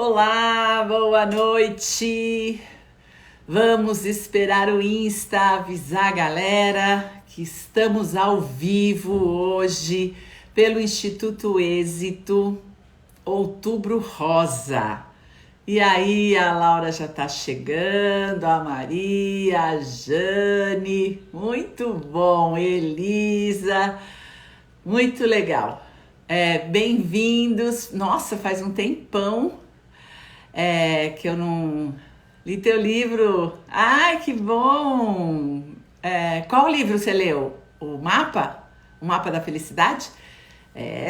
Olá, boa noite. Vamos esperar o Insta avisar a galera que estamos ao vivo hoje pelo Instituto Êxito, Outubro Rosa. E aí, a Laura já tá chegando, a Maria, a Jane, muito bom, Elisa, muito legal. Bem-vindos. Nossa, faz um tempão que eu não li teu livro. Ai, que bom! Qual livro você leu? O Mapa? O Mapa da Felicidade?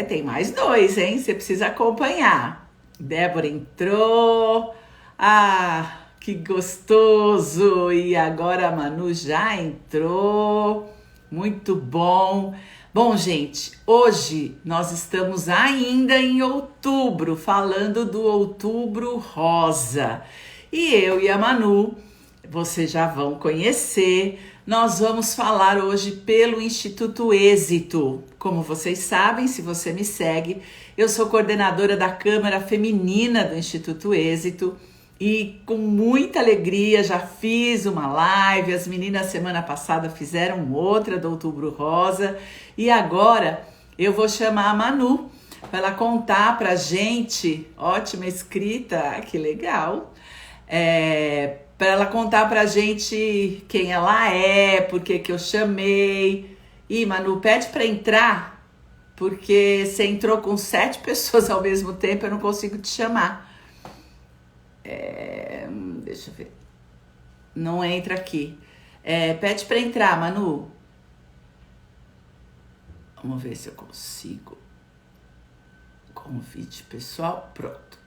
Tem mais dois, hein? Você precisa acompanhar. Débora entrou. Ah, que gostoso! E agora a Manu já entrou. Muito bom. Bom, gente, hoje nós estamos ainda em outubro, falando do Outubro Rosa. E eu e a Manu, vocês já vão conhecer, nós vamos falar hoje pelo Instituto Êxito. Como vocês sabem, se você me segue, eu sou coordenadora da Câmara Feminina do Instituto Êxito. E com muita alegria já fiz uma live, as meninas semana passada fizeram outra do Outubro Rosa e agora eu vou chamar a Manu para ela contar pra gente, ótima escrita, que legal, para ela contar pra gente quem ela é, por que que eu chamei. E Manu, pede para entrar, porque você entrou com 7 pessoas ao mesmo tempo, eu não consigo te chamar. Deixa eu ver. Não entra aqui. Pede para entrar, Manu. Vamos ver se eu consigo. Convite pessoal. Pronto.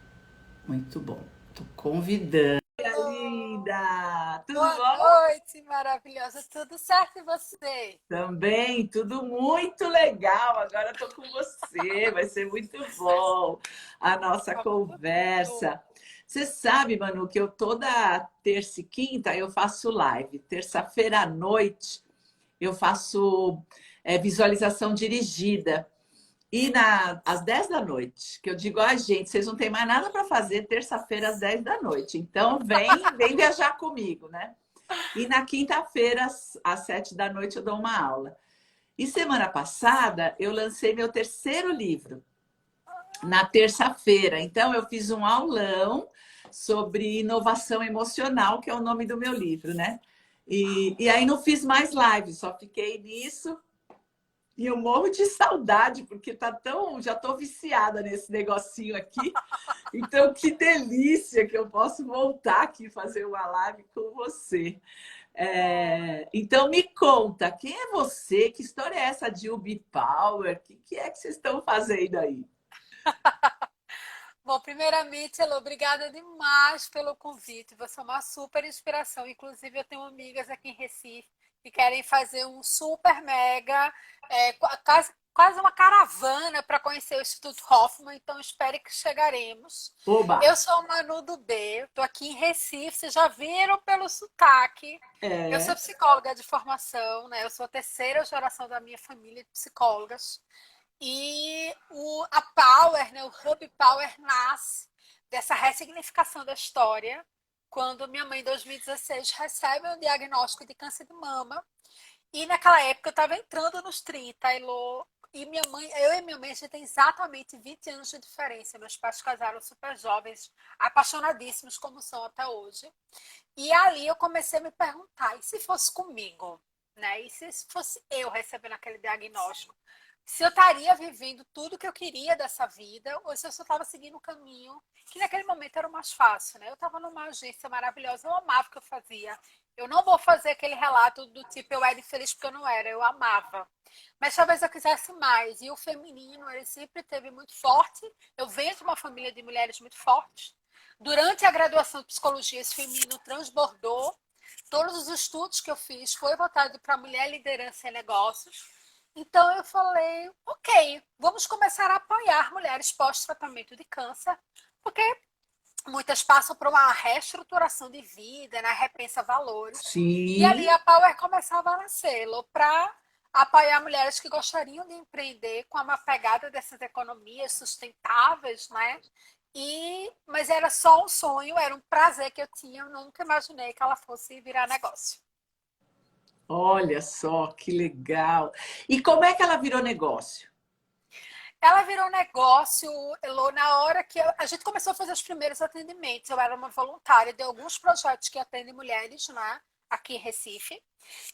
Muito bom. Tô convidando. Linda! Tudo Boa bom? noite, maravilhosa. Tudo certo e você? Também, tudo muito legal. Agora tô com você. Vai ser muito bom a nossa Tô. conversa. Você sabe, Manu, que eu toda terça e quinta eu faço live. Terça-feira à noite eu faço visualização dirigida. E às 10 da noite, que eu digo, gente, vocês não têm mais nada para fazer terça-feira às 10 da noite. Então, vem viajar comigo, né? E na quinta-feira, às 7 da noite, eu dou uma aula. E semana passada, eu lancei meu terceiro livro, na terça-feira. Então, eu fiz um aulão sobre inovação emocional, que é o nome do meu livro, né? E aí não fiz mais live, só fiquei nisso. E eu morro de saudade, porque tá tão. Já tô viciada nesse negocinho aqui. Então, que delícia que eu posso voltar aqui e fazer uma live com você. Então, me conta, quem é você? Que história é essa de Ubi Power? O que é que vocês estão fazendo aí? Bom, primeiramente, Elô, obrigada demais pelo convite. Você é uma super inspiração. Inclusive, eu tenho amigas aqui em Recife que querem fazer um super mega, quase uma caravana para conhecer o Instituto Hoffman. Então, espere que chegaremos. Oba! Eu sou a Manu do B, estou aqui em Recife. Vocês já viram pelo sotaque. Eu sou É. psicóloga de formação, né? Eu sou a terceira geração da minha família de psicólogas. E a Power, né, o Hub Power nasce dessa ressignificação da história, quando minha mãe, em 2016, recebe um diagnóstico de câncer de mama. E naquela época eu estava entrando nos 30, Elô, e minha mãe, eu e minha mãe, a gente tem exatamente 20 anos de diferença. Meus pais casaram super jovens, apaixonadíssimos como são até hoje. E ali eu comecei a me perguntar, e se fosse comigo? Né? E se fosse eu recebendo aquele diagnóstico? Se eu estaria vivendo tudo que eu queria dessa vida, ou se eu só estava seguindo o caminho que naquele momento era o mais fácil, né? Eu estava numa agência maravilhosa, eu amava o que eu fazia. Eu não vou fazer aquele relato do tipo eu era infeliz porque eu não era, eu amava. Mas talvez eu quisesse mais. E o feminino, ele sempre teve muito forte. Eu venho de uma família de mulheres muito fortes. Durante a graduação de psicologia, esse feminino transbordou. Todos os estudos que eu fiz foi voltado para mulher, liderança e negócios. Então eu falei, ok, vamos começar a apoiar mulheres pós-tratamento de câncer, porque muitas passam por uma reestruturação de vida, né, repensa valores. E ali Sim. a Power começava a nascer para apoiar mulheres que gostariam de empreender com uma pegada dessas economias sustentáveis, né? Mas era só um sonho, era um prazer que eu tinha, eu nunca imaginei que ela fosse virar negócio. Olha só, que legal. E como é que ela virou negócio? Ela virou negócio, Elô, na hora que a gente começou a fazer os primeiros atendimentos. Eu era uma voluntária de alguns projetos que atendem mulheres, né, aqui em Recife.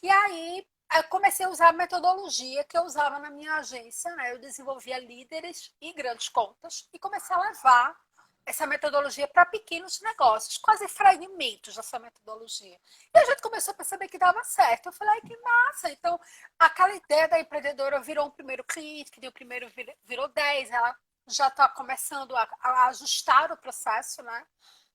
E aí eu comecei a usar a metodologia que eu usava na minha agência, né? Eu desenvolvia líderes e grandes contas e comecei a levar essa metodologia para pequenos negócios, quase fragmentos dessa metodologia. E a gente começou a perceber que dava certo. Eu falei, ai, que massa! Então, aquela ideia da empreendedora virou um primeiro cliente, que o primeiro virou 10, ela já está começando a ajustar o processo, né?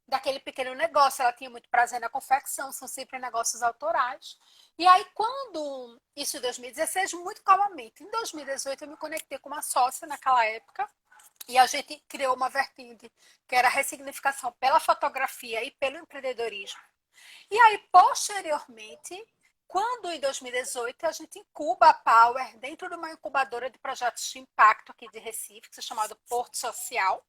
Daquele pequeno negócio, ela tinha muito prazer na confecção, são sempre negócios autorais. E aí, quando, isso em 2016, muito calmamente, em 2018 eu me conectei com uma sócia naquela época, e a gente criou uma vertente que era a ressignificação pela fotografia e pelo empreendedorismo. E aí, posteriormente, quando em 2018 a gente incuba a Power dentro de uma incubadora de projetos de impacto aqui de Recife, que se chama Porto Social.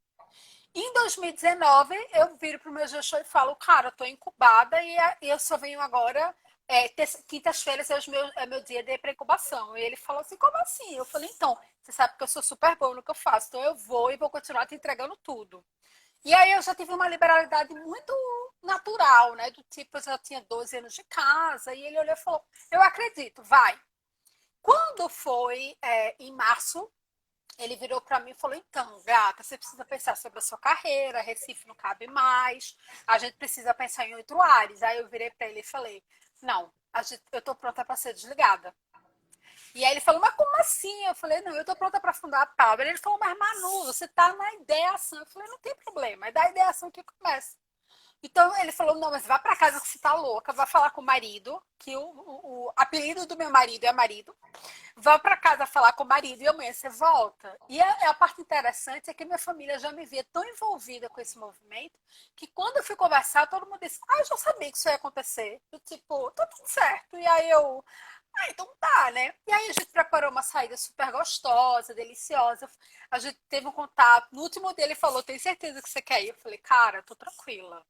Em 2019, eu viro para o meu gestor e falo, cara, eu estou incubada e eu só venho agora, quintas-feiras é meu dia de pré-incubação. E ele falou assim, como assim? Eu falei, então, você sabe que eu sou super boa no que eu faço, então eu vou e vou continuar te entregando tudo. E aí eu já tive uma liberalidade muito natural, né? Do tipo, eu já tinha 12 anos de casa, e ele olhou e falou, eu acredito, vai. Quando foi em março, ele virou para mim e falou, então, gata, você precisa pensar sobre a sua carreira, Recife não cabe mais, a gente precisa pensar em outro ares. Aí eu virei para ele e falei, não, eu estou pronta para ser desligada. E aí ele falou, mas como assim? Eu falei, não, eu tô pronta para fundar a Power. Ele falou, mas Manu, você tá na ideação. Eu falei, não tem problema, é da ideação que começa. Então ele falou, não, mas vá para casa que você tá louca, vá falar com o marido, que o apelido do meu marido é marido. Vá para casa falar com o marido e amanhã você volta. E a parte interessante é que minha família já me via tão envolvida com esse movimento que quando eu fui conversar, todo mundo disse, eu já sabia que isso ia acontecer. Eu, tipo, tá tudo certo. E aí então tá, né? E aí a gente preparou uma saída super gostosa, deliciosa. A gente teve um contato. No último dia ele falou, tem certeza que você quer ir? Eu falei, cara, tô tranquila.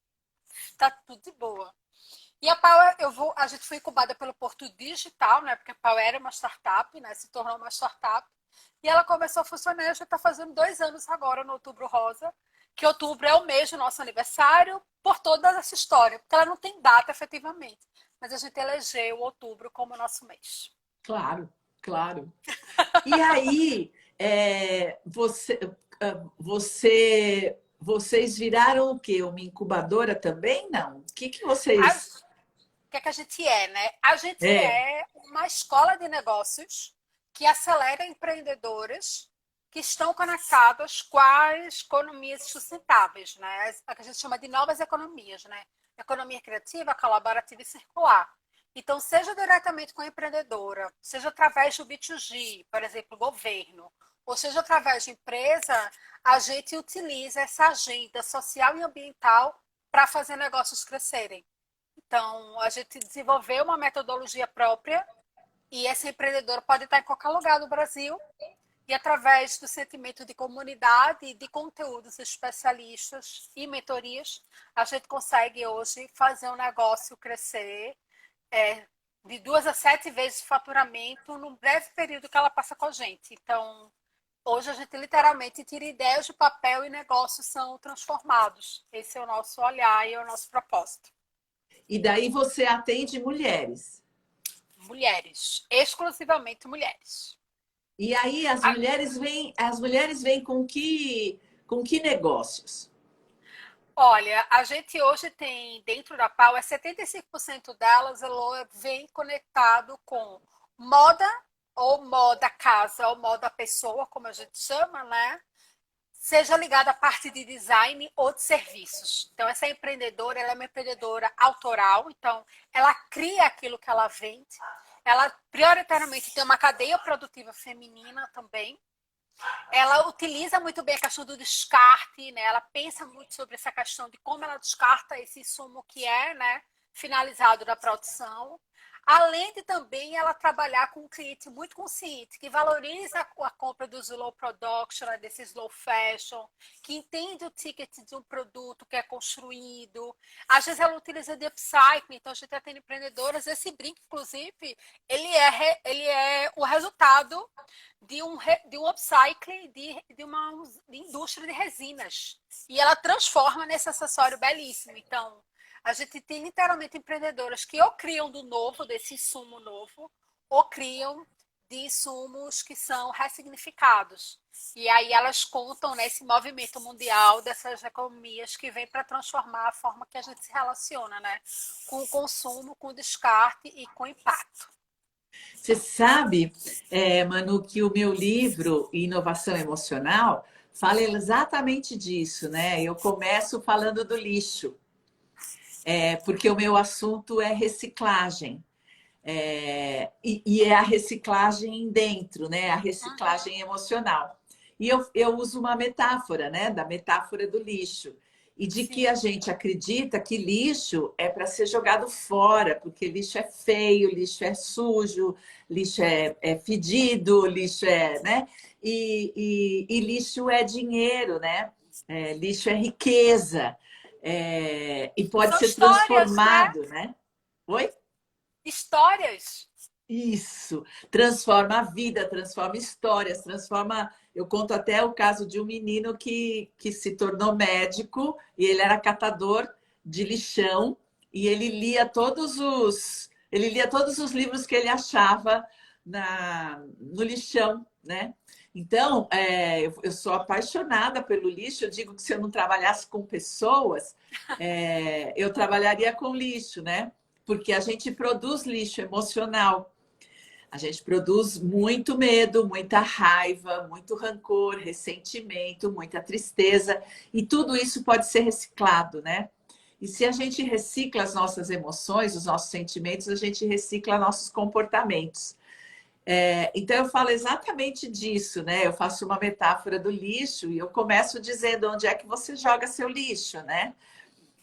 Tá tudo de boa. E a Power, a gente foi incubada pelo Porto Digital, né? Porque a Power era uma startup, né? Se tornou uma startup. E ela começou a funcionar, já está fazendo 2 anos agora, no Outubro Rosa, que outubro é o mês do nosso aniversário, por toda essa história, porque ela não tem data efetivamente. Mas a gente elegeu outubro como nosso mês. Claro, claro. E aí, vocês viraram o quê? Uma incubadora também? Não. O que que vocês... O que é que a gente é, né? A gente É, é uma escola de negócios que acelera empreendedoras que estão conectadas com as economias sustentáveis, né? A que a gente chama de novas economias, né? Economia criativa, colaborativa e circular. Então, seja diretamente com a empreendedora, seja através do B2G, por exemplo, governo, ou seja através de empresa, a gente utiliza essa agenda social e ambiental para fazer negócios crescerem. Então, a gente desenvolveu uma metodologia própria e essa empreendedora pode estar em qualquer lugar do Brasil e através do sentimento de comunidade e de conteúdos especialistas e mentorias, a gente consegue hoje fazer um negócio crescer de 2 a 7 vezes o faturamento num breve período que ela passa com a gente. Então, hoje a gente literalmente tira ideias de papel e negócios são transformados. Esse é o nosso olhar e é o nosso propósito. e daí você atende mulheres. Mulheres, exclusivamente mulheres. E aí as mulheres vêm com que negócios? Olha, a gente hoje tem dentro da Power 75% delas vem conectado com moda ou moda casa ou moda pessoa, como a gente chama, né? Seja ligada à parte de design ou de serviços. Então, essa empreendedora, ela é uma empreendedora autoral, então ela cria aquilo que ela vende. Ela prioritariamente tem uma cadeia produtiva feminina também. Ela utiliza muito bem a questão do descarte, né? Ela pensa muito sobre essa questão de como ela descarta esse insumo que é, né, finalizado da produção. Além de também ela trabalhar com um cliente muito consciente, que valoriza a compra do slow production, né, desse slow fashion, que entende o ticket de um produto que é construído. Às vezes ela utiliza de upcycling, então a gente está tendo empreendedoras. Esse brinco, inclusive, ele é o resultado de um upcycling de uma indústria de resinas. E ela transforma nesse acessório belíssimo. Então, a gente tem literalmente empreendedoras que ou criam do novo, desse insumo novo, ou criam de insumos que são ressignificados. E aí elas contam nesse movimento mundial dessas economias que vem para transformar a forma que a gente se relaciona, né? Com o consumo, com o descarte e com o impacto. Você sabe, Manu, que o meu livro Inovação Emocional fala exatamente disso, né? Eu começo falando do lixo. Porque o meu assunto é reciclagem. E é a reciclagem dentro, né? A reciclagem emocional. E eu uso uma metáfora, né? Da metáfora do lixo. E de que a gente acredita que lixo é para ser jogado fora, porque lixo é feio, lixo é sujo, lixo é fedido, lixo é, né? E lixo é dinheiro, né? Lixo é riqueza. E pode São ser histórias, né? transformado, né? Oi? Histórias. Isso, transforma a vida, transforma histórias, transforma. Eu conto até o caso de um menino que se tornou médico e ele era catador de lixão e ele lia todos os livros que ele achava no lixão, né? Então, eu sou apaixonada pelo lixo. Eu digo que se eu não trabalhasse com pessoas, eu trabalharia com lixo, né? Porque a gente produz lixo emocional. A gente produz muito medo, muita raiva, muito rancor, ressentimento, muita tristeza, e tudo isso pode ser reciclado, né? E se a gente recicla as nossas emoções, os nossos sentimentos, a gente recicla nossos comportamentos. Então eu falo exatamente disso, né? Eu faço uma metáfora do lixo e eu começo dizendo onde é que você joga seu lixo, né?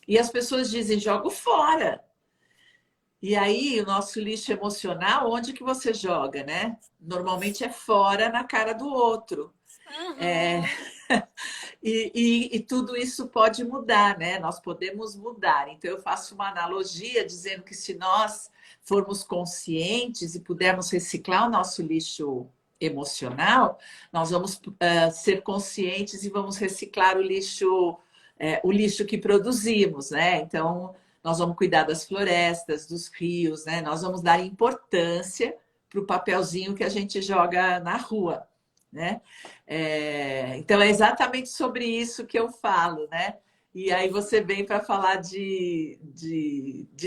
E as pessoas dizem, jogo fora. E aí, o nosso lixo emocional, onde que você joga, né? Normalmente é fora, na cara do outro. É, Uhum. e tudo isso pode mudar, né? Nós podemos mudar. Então, eu faço uma analogia dizendo que se nós formos conscientes e pudermos reciclar o nosso lixo emocional, nós vamos ser conscientes e vamos reciclar o lixo que produzimos, né? Então, nós vamos cuidar das florestas, dos rios, né? Nós vamos dar importância para o papelzinho que a gente joga na rua, né? Então é exatamente sobre isso que eu falo, né? E aí você vem para falar de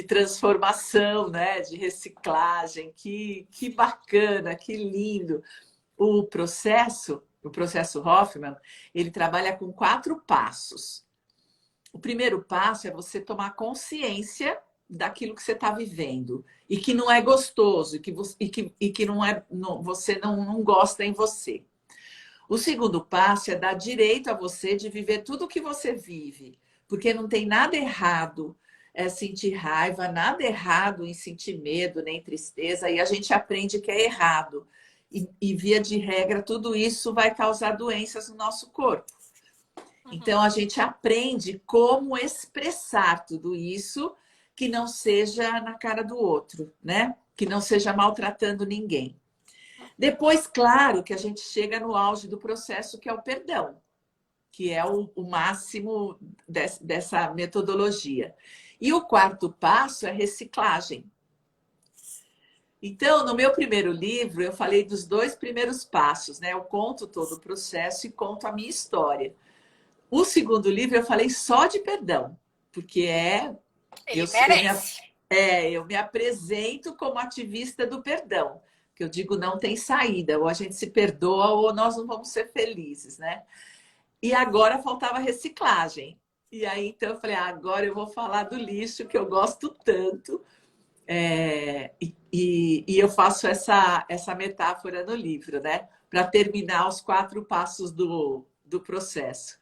transformação, né? De reciclagem, que bacana, que lindo. O processo Hoffman, ele trabalha com 4 passos. O primeiro passo é você tomar consciência daquilo que você está vivendo e que não é gostoso e que não é, não, você não gosta em você. O segundo passo é dar direito a você de viver tudo o que você vive, porque não tem nada errado sentir raiva, nada errado em sentir medo, nem tristeza, e a gente aprende que é errado. E via de regra, tudo isso vai causar doenças no nosso corpo. Então, a gente aprende como expressar tudo isso que não seja na cara do outro, né? Que não seja maltratando ninguém. Depois, claro, que a gente chega no auge do processo, que é o perdão, que é o máximo dessa metodologia. E o quarto passo é reciclagem. Então, no meu primeiro livro, eu falei dos 2 primeiros passos, né? Eu conto todo o processo e conto a minha história. O segundo livro eu falei só de perdão, porque Ele eu, merece. eu me apresento como ativista do perdão, que eu digo não tem saída, ou a gente se perdoa ou nós não vamos ser felizes, né? E agora faltava reciclagem. E aí então eu falei, agora eu vou falar do lixo que eu gosto tanto. E eu faço essa metáfora no livro, né? Para terminar os 4 passos do processo.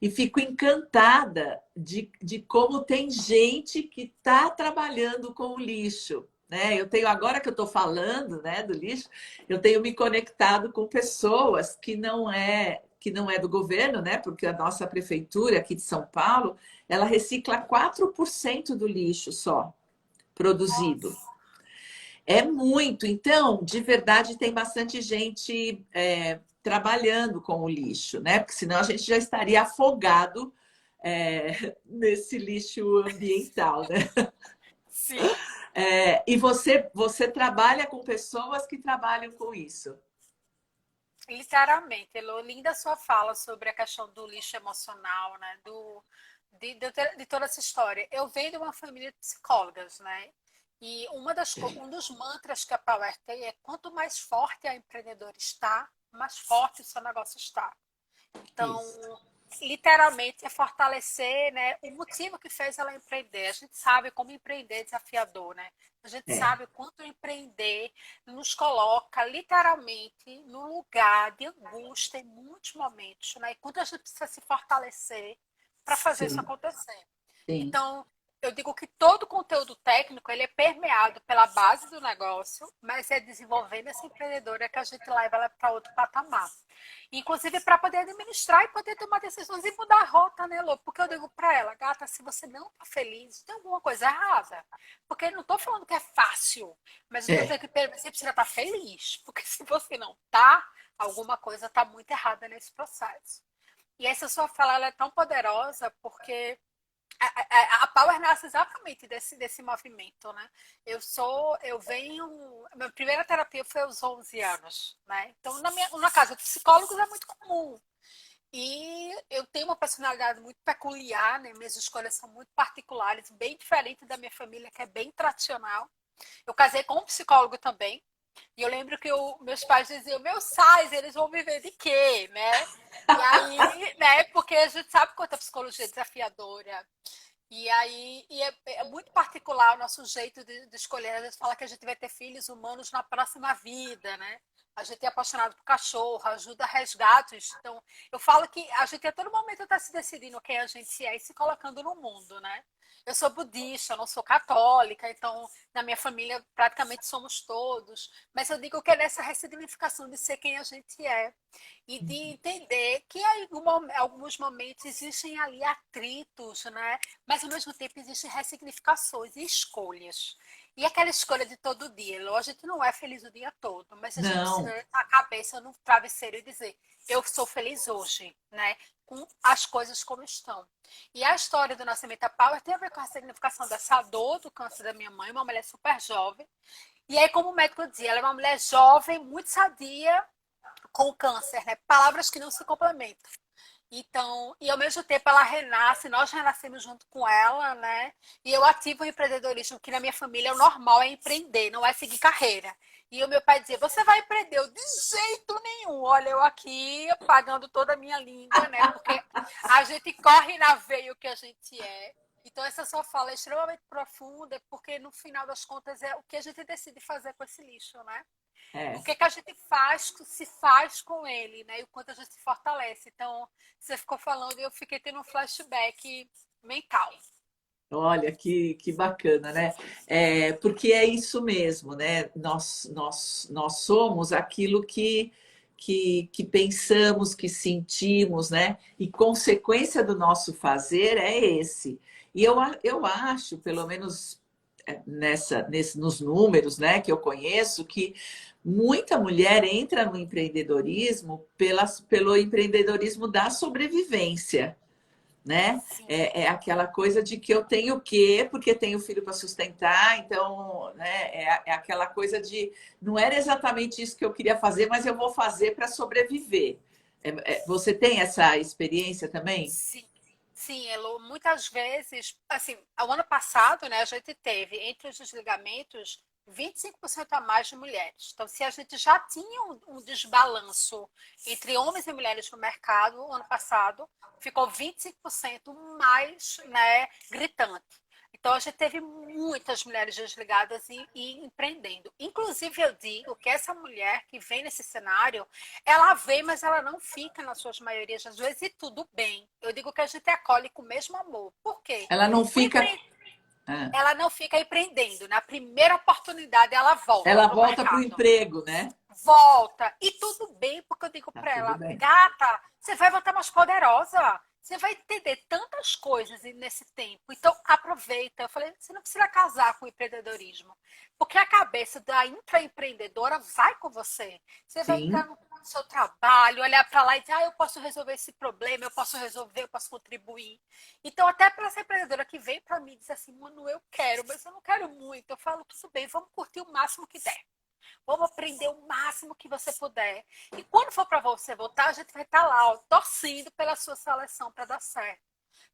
e fico encantada de como tem gente que está trabalhando com o lixo. Né? Eu tenho, agora que eu estou falando, né, do lixo, eu tenho me conectado com pessoas que não é do governo, né? Porque a nossa prefeitura aqui de São Paulo, ela recicla 4% do lixo só produzido. Nossa. É muito. Então, de verdade, tem bastante gente trabalhando com o lixo, né? Porque senão a gente já estaria afogado nesse lixo ambiental, né? Sim. E você trabalha com pessoas que trabalham com isso. Literalmente, Elô, linda sua fala sobre a questão do lixo emocional, né? De toda essa história. Eu venho de uma família de psicólogas, né? E um dos mantras que a Power tem é quanto mais forte a empreendedora está, mais forte o seu negócio está. Isso. Então, literalmente é fortalecer, né, o motivo que fez ela empreender. A gente sabe como empreender é desafiador, né? A gente É, sabe o quanto empreender nos coloca literalmente no lugar de angústia em muitos momentos, né? E quanto a gente precisa se fortalecer para fazer isso sim, acontecer. sim. Então, eu digo que todo o conteúdo técnico ele é permeado pela base do negócio, mas é desenvolvendo essa empreendedora que a gente leva ela para outro patamar. Inclusive para poder administrar e poder tomar decisões e mudar a rota, né, Lô? Porque eu digo para ela, gata, se você não tá feliz, tem alguma coisa errada. Porque eu não tô falando que é fácil, mas eu tô É. dizendo que você precisa estar feliz. Porque se você não tá, alguma coisa tá muito errada nesse processo. E essa sua fala ela é tão poderosa porque a Power nasce exatamente desse movimento, né? Eu venho, minha primeira terapia foi aos 11 anos, né? Então, na casa de psicólogos é muito comum. E eu tenho uma personalidade muito peculiar, né? Minhas escolhas são muito particulares, bem diferente da minha família, que é bem tradicional. Eu casei com um psicólogo também. E eu lembro que meus pais diziam, meus sais, eles vão viver de quê, né? E aí, né, porque a gente sabe quanto a psicologia é desafiadora. E aí é muito particular o nosso jeito de escolher. A gente fala que a gente vai ter filhos humanos na próxima vida, né? A gente é apaixonado por cachorro, ajuda resgates. Então, eu falo que a gente a todo momento está se decidindo quem a gente é e se colocando no mundo, né? Eu sou budista, não sou católica, então na minha família praticamente somos todos. Mas eu digo que é nessa ressignificação de ser quem a gente é e de entender que em alguns momentos existem ali atritos, né? Mas ao mesmo tempo existem ressignificações e escolhas. E aquela escolha de todo dia, a gente não é feliz o dia todo, mas a gente precisa Não, botar a cabeça no travesseiro e dizer, eu sou feliz hoje, né? Com as coisas como estão. E a história do nascimento da Power tem a ver com a significação dessa dor do câncer da minha mãe, uma mulher super jovem. E aí, como o médico dizia, ela é uma mulher jovem, muito sadia, com o câncer, né? Palavras que não se complementam. Então, e ao mesmo tempo ela renasce, nós renascemos junto com ela, né? E eu ativo o empreendedorismo, que na minha família o normal é empreender, não é seguir carreira. E o meu pai dizia, você vai empreender? Eu, de jeito nenhum. Olha, eu aqui pagando toda a minha língua, né? Porque a gente corre na veia o que a gente é. Então, essa sua fala é extremamente profunda, porque no final das contas é o que a gente decide fazer com esse lixo, né? O é. que, que a gente faz, se faz com ele, né? E o quanto a gente se fortalece. Então, você ficou falando e eu fiquei tendo um flashback mental. Olha que bacana, né? Porque é isso mesmo, né? Nós somos aquilo que pensamos, que sentimos, né? E consequência do nosso fazer é esse. E eu acho, pelo menos nos números, né, que eu conheço, que muita mulher entra no empreendedorismo pelo empreendedorismo da sobrevivência, né? Sim. É aquela coisa de que eu tenho o quê, porque tenho filho para sustentar, então, né, é aquela coisa de não era exatamente isso que eu queria fazer, mas eu vou fazer para sobreviver. Você tem essa experiência também? Sim. Sim, Elo, muitas vezes, assim, o ano passado, né, a gente teve entre os desligamentos 25% a mais de mulheres. Então, se a gente já tinha um desbalanço entre homens e mulheres no mercado, ano passado, ficou 25% mais, né, gritante. Então, a gente teve muitas mulheres desligadas e empreendendo. Inclusive, eu digo que essa mulher que vem nesse cenário, ela vem, mas ela não fica na sua maioria das vezes, e tudo bem. Eu digo que a gente acolhe com o mesmo amor. Por quê? Ela não O fica. empre... Ah, Ela não fica empreendendo. Na primeira oportunidade, ela volta ela para o volta para o mercado. emprego, né? Volta. E tudo bem, porque eu digo Tá para tudo ela, bem. gata, você vai voltar mais poderosa. Você vai entender tantas coisas nesse tempo. Então, aproveita. Eu falei, você não precisa casar com o empreendedorismo. Porque a cabeça da intraempreendedora vai com você. Você vai entrar Sim. no seu trabalho, olhar para lá e dizer, eu posso resolver esse problema, eu posso resolver, eu posso contribuir. Então, até para essa empreendedora que vem para mim e diz assim, mano, eu quero, mas eu não quero muito. Eu falo, tudo bem, vamos curtir o máximo que der. Vamos aprender o máximo que você puder. E quando for para você voltar, a gente vai estar lá, ó, torcendo pela sua seleção para dar certo.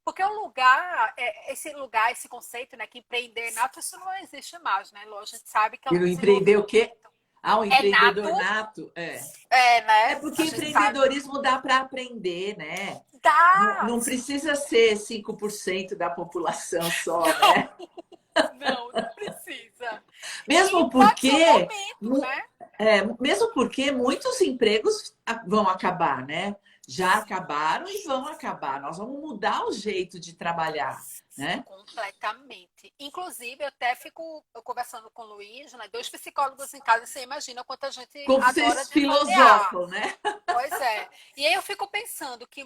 Porque o lugar, esse conceito, né, que empreender é nato, isso não existe mais, né? Lógico, a gente sabe que é E um o empreender o quê? desenvolvimento. Ah, um É nato, empreendedor nato? É. É né? porque A gente sabe. empreendedorismo dá para aprender, né? Não, Dá! não precisa ser 5% da população só, Não, né? não precisa. E Mesmo pode ser um porque, momento, né? mesmo porque muitos empregos vão acabar, né? Já Sim. acabaram e vão acabar. Nós vamos mudar o jeito de trabalhar, né? Completamente. Inclusive, eu até fico conversando com o Luiz, né? Dois psicólogos em casa, você imagina quanta gente Como adora vocês devanear. filosofam, né? Pois é. E aí eu fico pensando que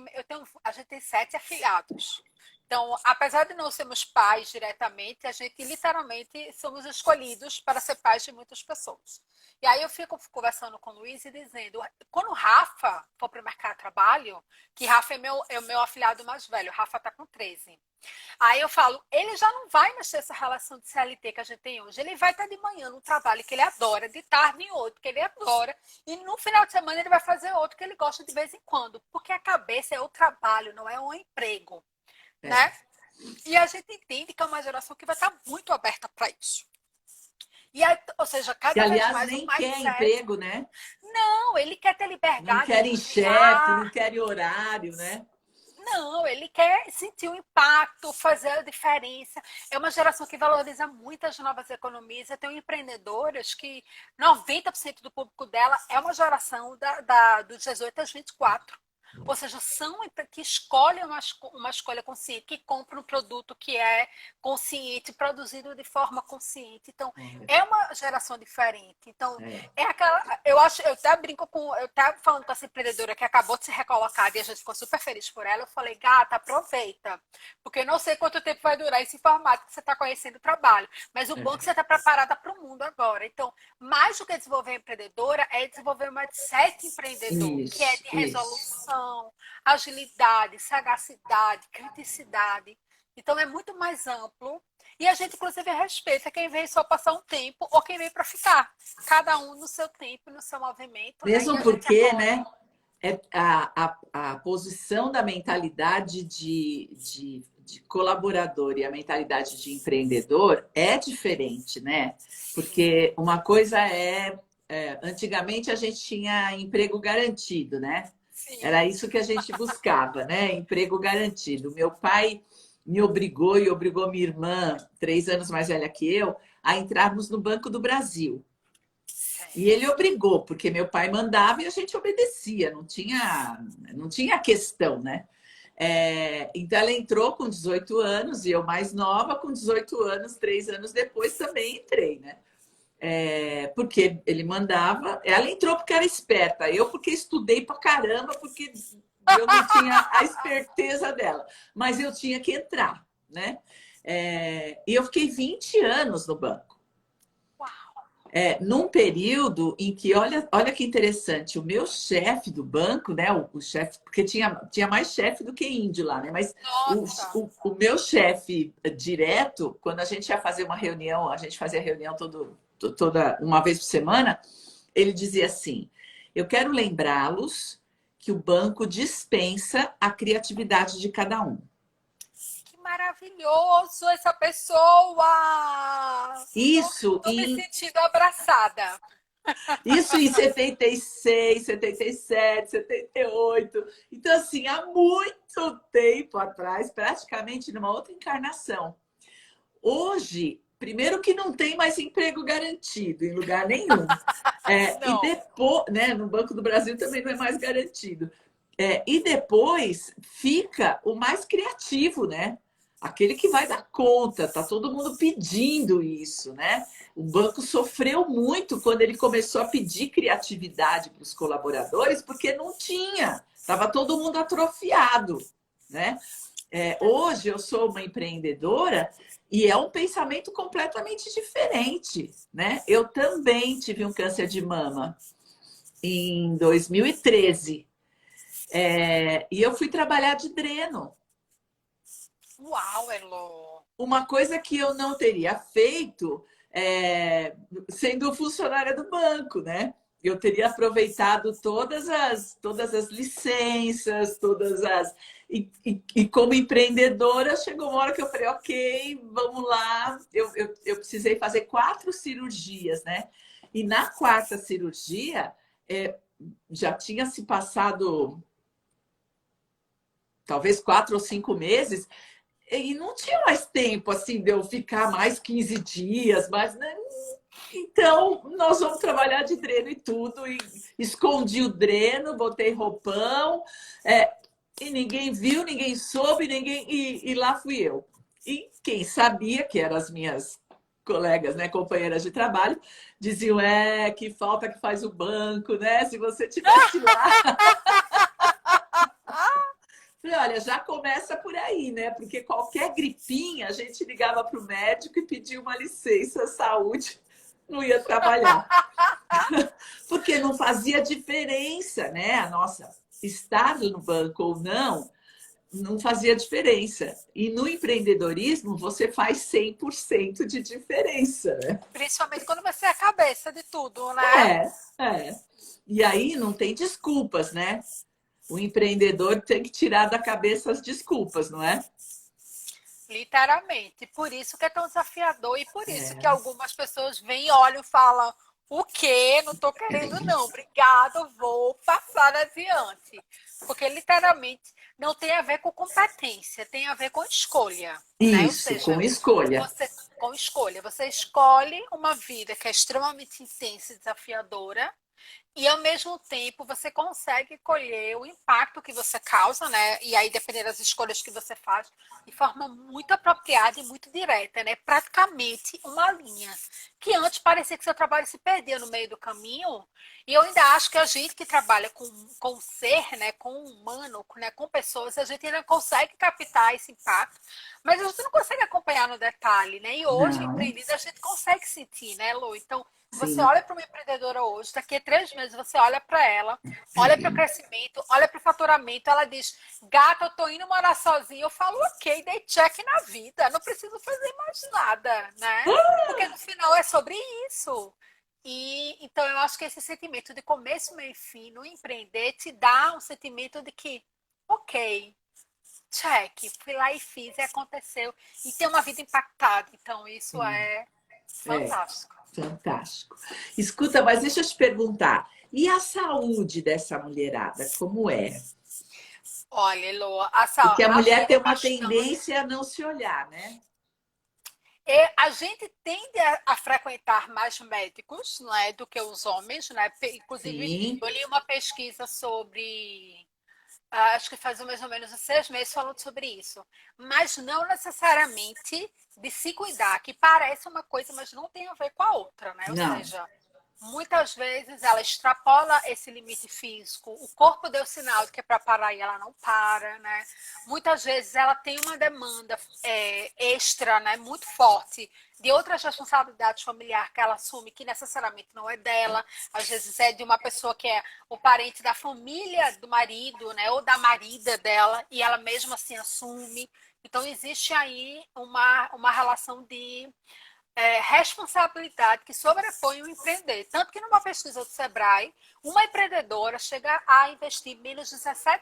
a gente tem 7 afiliados. Então, apesar de não sermos pais diretamente, a gente literalmente somos escolhidos para ser pais de muitas pessoas. E aí eu fico conversando com o Luiz e dizendo, quando o Rafa for para o mercado de trabalho, que Rafa é o meu afiliado mais velho, o Rafa está com 13. Aí eu falo, ele já não vai mexer essa relação de CLT que a gente tem hoje. Ele vai estar de manhã num trabalho que ele adora, de tarde em outro que ele adora, e no final de semana ele vai fazer outro que ele gosta de vez em quando. Porque a cabeça é o trabalho, não é um emprego, É. né? E a gente entende que é uma geração que vai estar muito aberta para isso. E aí, ou seja, Que, cada vez aliás, mais o nem quer mindset. emprego, né? Não, ele quer ter Não liberdade de querem chefe, não criar. querem horário, né? Não, ele quer sentir o impacto, fazer a diferença. É uma geração que valoriza muito as novas economias. Eu tenho empreendedoras que 90% do público dela é uma geração dos 18 aos 24. Ou seja, são que escolhem uma escolha consciente, que compram um produto que é consciente, produzido de forma consciente. Então, Olha, é uma geração diferente. Então, é. é aquela. Eu até brinco com. Eu estava falando com essa empreendedora que acabou de se recolocar e a gente ficou super feliz por ela. Eu falei, gata, aproveita. Porque eu não sei quanto tempo vai durar esse formato que você está conhecendo o trabalho. Mas o bom é que você está preparada para o mundo agora. Então, mais do que desenvolver empreendedora, é desenvolver um mindset empreendedor, que é de Isso. resolução, agilidade, sagacidade, criticidade. Então, é muito mais amplo. E a gente, inclusive, respeita quem veio só passar um tempo ou quem veio para ficar. Cada um no seu tempo, no seu movimento, né? E Mesmo a gente porque, acolhe. né, a posição da mentalidade de colaborador e a mentalidade de empreendedor é diferente, né? Sim, Porque uma coisa antigamente a gente tinha emprego garantido, né? sim. Era isso que a gente buscava, né? Emprego garantido. Meu pai me obrigou e obrigou minha irmã, 3 anos mais velha que eu, a entrarmos no Banco do Brasil. E ele obrigou, porque meu pai mandava e a gente obedecia, não tinha questão, né? Então ela entrou com 18 anos e eu mais nova, com 18 anos, 3 anos depois também entrei, né? Porque ele mandava, ela entrou porque era esperta, eu porque estudei pra caramba, porque eu não tinha a esperteza dela, mas eu tinha que entrar, né? E eu fiquei 20 anos no banco. Uau! Num período em que, olha que interessante, o meu chefe do banco, né? O chefe, porque tinha mais chefe do que índio lá, né? Mas Nossa! o meu chefe direto, quando a gente ia fazer uma reunião, a gente fazia reunião toda uma vez por semana, ele dizia assim: eu quero lembrá-los que o banco dispensa a criatividade de cada um. Que maravilhoso essa pessoa! Isso Tô me em sentindo abraçada. Isso em 76, 77, 78. Então, assim, há muito tempo atrás, praticamente numa outra encarnação. Hoje, primeiro que não tem mais emprego garantido em lugar nenhum. E Não. depois, né, no Banco do Brasil também não é mais garantido. E depois fica o mais criativo, né? Aquele que vai dar conta, tá todo mundo pedindo isso, né? O banco sofreu muito quando ele começou a pedir criatividade para os colaboradores, porque não tinha, estava todo mundo atrofiado, né? Hoje eu sou uma empreendedora e é um pensamento completamente diferente, né? Eu também tive um câncer de mama em 2013. E eu fui trabalhar de dreno. Uau, Elo. Uma coisa que eu não teria feito sendo funcionária do banco, né? Eu teria aproveitado todas as licenças, todas as. E como empreendedora, chegou uma hora que eu falei, ok, vamos lá. Eu precisei fazer 4 cirurgias, né? E na quarta cirurgia, já tinha se passado talvez 4 ou 5 meses, e não tinha mais tempo assim de eu ficar mais 15 dias, mas né? Então nós vamos trabalhar de dreno e tudo, e escondi o dreno, botei roupão, e ninguém viu, ninguém soube, e lá fui eu. E quem sabia, que eram as minhas colegas, né, companheiras de trabalho, diziam, que falta que faz o banco, né? Se você tivesse lá. Falei, olha, já começa por aí, né? Porque qualquer gripinha a gente ligava para o médico e pedia uma licença saúde, não ia trabalhar. Porque não fazia diferença, né? A nossa estar no banco ou não, não fazia diferença. E no empreendedorismo você faz 100% de diferença, né? Principalmente quando você é a cabeça de tudo, né? É, é. E aí não tem desculpas, né? O empreendedor tem que tirar da cabeça as desculpas, não é? Literalmente. Por isso que é tão desafiador e por isso que É, algumas pessoas vêm, olham e falam: o quê? Não tô querendo, não. Obrigado, vou passar adiante. Porque literalmente não tem a ver com competência, tem a ver com escolha, né? Ou isso, com seja, escolha. você com escolha, você escolhe uma vida que é extremamente intensa e desafiadora. E ao mesmo tempo você consegue colher o impacto que você causa, né? E aí, dependendo das escolhas que você faz, de forma muito apropriada e muito direta, né? Praticamente uma linha. Que antes parecia que seu trabalho se perdia no meio do caminho. E eu ainda acho que a gente que trabalha com o ser, né? Com o humano, né? Com pessoas, a gente ainda consegue captar esse impacto, mas a gente não consegue acompanhar no detalhe, né? E hoje, Não, empreendida, a gente consegue sentir, né, Lu? Então, você sim. olha para uma empreendedora hoje, daqui a 3 meses você olha para ela, olha para o crescimento, olha para o faturamento, ela diz, gata, eu tô indo morar sozinha. Eu falo, ok, dei check na vida, não preciso fazer mais nada, né? Porque no final é sobre isso. E então eu acho que esse sentimento de começo, meio e fim no empreender te dá um sentimento de que, ok, check, fui lá e fiz e aconteceu. E ter uma vida impactada. Então isso é É, fantástico. fantástico. Escuta, mas deixa eu te perguntar, e a saúde dessa mulherada, como é? Olha, Elô, Porque a mulher tem ajuda uma bastante. tendência a não se olhar, né? A gente tende a frequentar mais médicos, não é, do que os homens, né? Inclusive, Sim, eu li uma pesquisa sobre, acho que faz mais ou menos uns 6 meses falando sobre isso, mas não necessariamente de se cuidar, que parece uma coisa, mas não tem a ver com a outra, né? Ou não. seja, muitas vezes ela extrapola esse limite físico, o corpo deu sinal de que é para parar e ela não para, né? Muitas vezes ela tem uma demanda extra, né, muito forte de outras responsabilidades familiares que ela assume que necessariamente não é dela, às vezes é de uma pessoa que é o parente da família do marido, né, ou da marida dela, e ela mesma assim assume. Então existe aí uma relação de responsabilidade que sobrepõe o empreender. Tanto que numa pesquisa do Sebrae, uma empreendedora chega a investir menos de 17%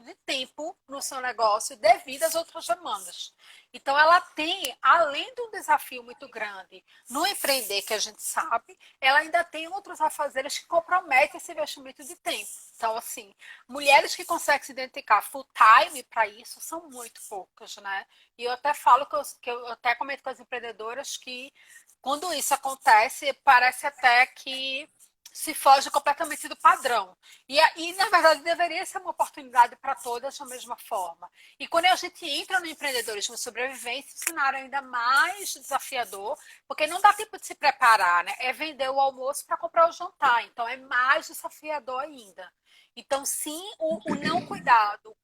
de tempo no seu negócio devido às outras demandas. Então, ela tem, além de um desafio muito grande no empreender, que a gente sabe, ela ainda tem outros afazeres que comprometem esse investimento de tempo. Então, assim, mulheres que conseguem se identificar full time para isso são muito poucas, né? E eu até falo que eu até comento com as empreendedoras que quando isso acontece, parece até que se foge completamente do padrão. E na verdade, deveria ser uma oportunidade para todas da mesma forma. E quando a gente entra no empreendedorismo e sobrevivência, o cenário é ainda mais desafiador, porque não dá tempo de se preparar, né? É vender o almoço para comprar o jantar. Então, é mais desafiador ainda. Então, sim, o não cuidado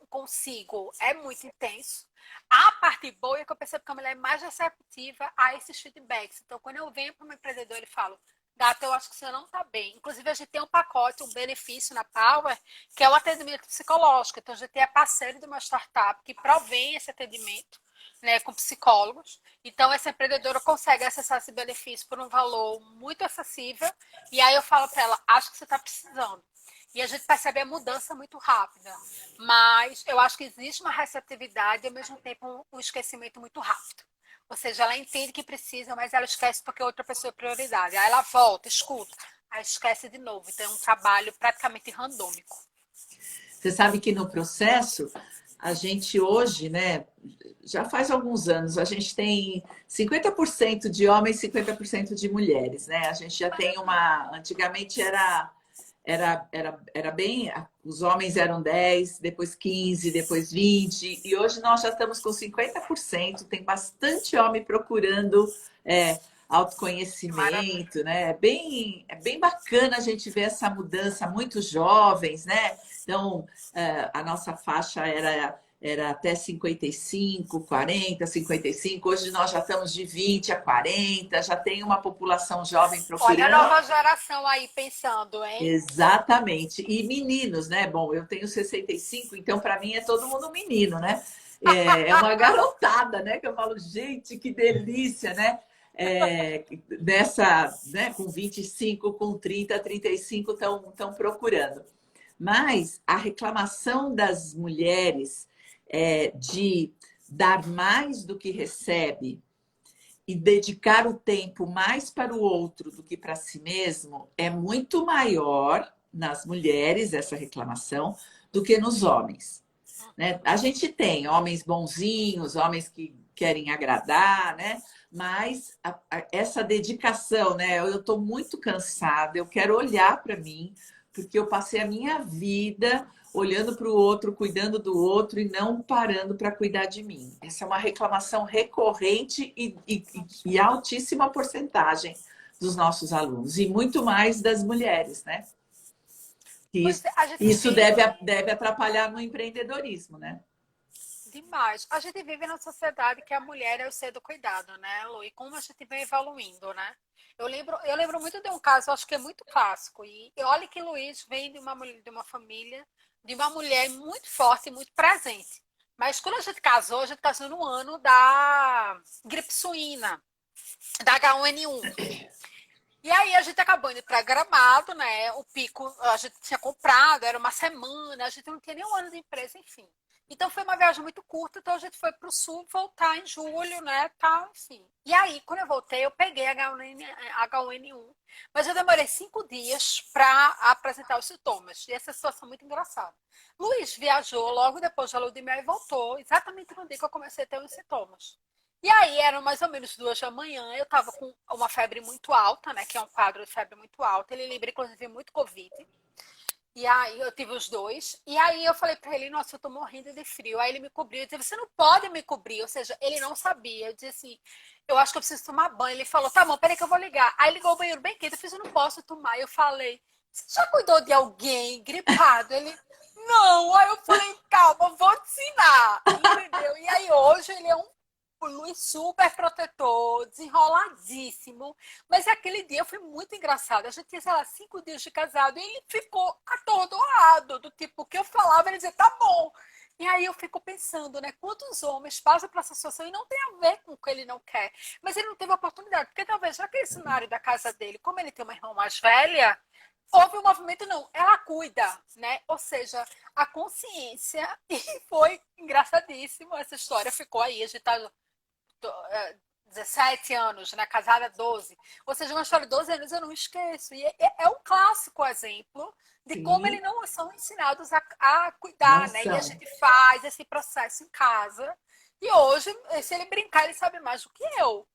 consigo é muito intenso. A parte boa é que eu percebo que a mulher é mais receptiva a esses feedbacks. Então, quando eu venho para uma empreendedora e falo, Gata, eu acho que você não está bem. Inclusive, a gente tem um pacote, um benefício na Power, que é o atendimento psicológico. Então, a gente é parceiro de uma startup que provém esse atendimento, né, com psicólogos. Então, essa empreendedora consegue acessar esse benefício por um valor muito acessível. E aí eu falo para ela, acho que você está precisando. E a gente percebe a mudança muito rápida. Mas eu acho que existe uma receptividade e, ao mesmo tempo, um esquecimento muito rápido. Ou seja, ela entende que precisa, mas ela esquece porque outra pessoa é prioridade. Aí ela volta, escuta, aí esquece de novo. Então é um trabalho praticamente randômico. Você sabe que no processo, a gente hoje, né, já faz alguns anos, a gente tem 50% de homens, 50% de mulheres, né? A gente já tem uma. Antigamente era bem. Os homens eram 10, depois 15, depois 20, e hoje nós já estamos com 50%. Tem bastante homem procurando Maravilha. autoconhecimento, né? É bem bacana a gente ver essa mudança, muito jovens, né? Então, a nossa faixa era até 55, 40, 55. Hoje nós já estamos de 20 a 40, já tem uma população jovem Olha a procurando. nova geração aí pensando, hein? Exatamente. E meninos, né? Bom, eu tenho 65, então para mim é todo mundo menino, né? É uma garotada, né? Que eu falo, gente, que delícia, né? Nessa, né, com 25, com 30, 35 estão procurando. Mas a reclamação das mulheres de dar mais do que recebe e dedicar o tempo mais para o outro do que para si mesmo é muito maior nas mulheres, essa reclamação, do que nos homens. Né? A gente tem homens bonzinhos, homens que querem agradar, né? Mas essa dedicação, né? Eu estou muito cansada, eu quero olhar para mim, porque eu passei a minha vida olhando para o outro, cuidando do outro e não parando para cuidar de mim. Essa é uma reclamação recorrente e altíssima porcentagem dos nossos alunos, e muito mais das mulheres, né? Pois Isso, é, a gente isso vive deve atrapalhar no empreendedorismo, né? demais. A gente vive na sociedade que a mulher é o ser do cuidado, né, Lu? E como a gente vem evoluindo, né? Eu lembro muito de um caso, acho que é muito clássico. E olha que Luiz vem de uma família, de uma mulher muito forte, muito presente. Mas quando a gente casou no ano da gripe suína, da H1N1. E aí a gente acabou indo para Gramado, né? O pico a gente tinha comprado, era uma semana, a gente não tinha nem um ano de empresa, enfim. Então foi uma viagem muito curta, então a gente foi para o sul voltar em julho, né? Tal, enfim. E aí, quando eu voltei, eu peguei H1N1, mas eu demorei 5 dias para apresentar os sintomas. E essa situação é muito engraçada. Luiz viajou logo depois da lua de mel e voltou, exatamente no dia que eu comecei a ter os sintomas. E aí, eram mais ou menos 2 da manhã, eu tava com uma febre muito alta, né? Que é um quadro de febre muito alta. Ele lembra, inclusive, muito Covid. E aí, eu tive os dois. E aí, eu falei pra ele, nossa, eu tô morrendo de frio. Aí, ele me cobriu. Eu disse, você não pode me cobrir. Ou seja, ele não sabia. Eu disse assim, eu acho que eu preciso tomar banho. Ele falou, tá bom, peraí que eu vou ligar. Aí, ligou o banheiro bem quente. Eu fiz, eu não posso tomar. Eu falei, você já cuidou de alguém gripado? Ele, não. Aí, eu falei, calma, eu vou te ensinar. Entendeu? E aí, hoje, ele é um Luiz super protetor, desenroladíssimo. Mas aquele dia foi muito engraçado. A gente tinha, sei lá, 5 dias de casado e ele ficou atordoado. Do tipo, o que eu falava, ele dizia, tá bom. E aí eu fico pensando, né? Quantos homens passam por essa situação e não tem a ver com o que ele não quer. Mas ele não teve oportunidade. Porque talvez naquele cenário da casa dele, como ele tem uma irmã mais velha, houve um movimento, não. Ela cuida, né? Ou seja, a consciência. E foi engraçadíssimo. Essa história ficou aí. A gente tá 17 anos, né? Casada 12. Ou seja, uma história de 12 anos eu não esqueço. E é um clássico exemplo de como Sim, eles não são ensinados a não cuidar, né? E a são. gente faz esse processo em casa. E hoje, se ele brincar, ele sabe mais do que eu.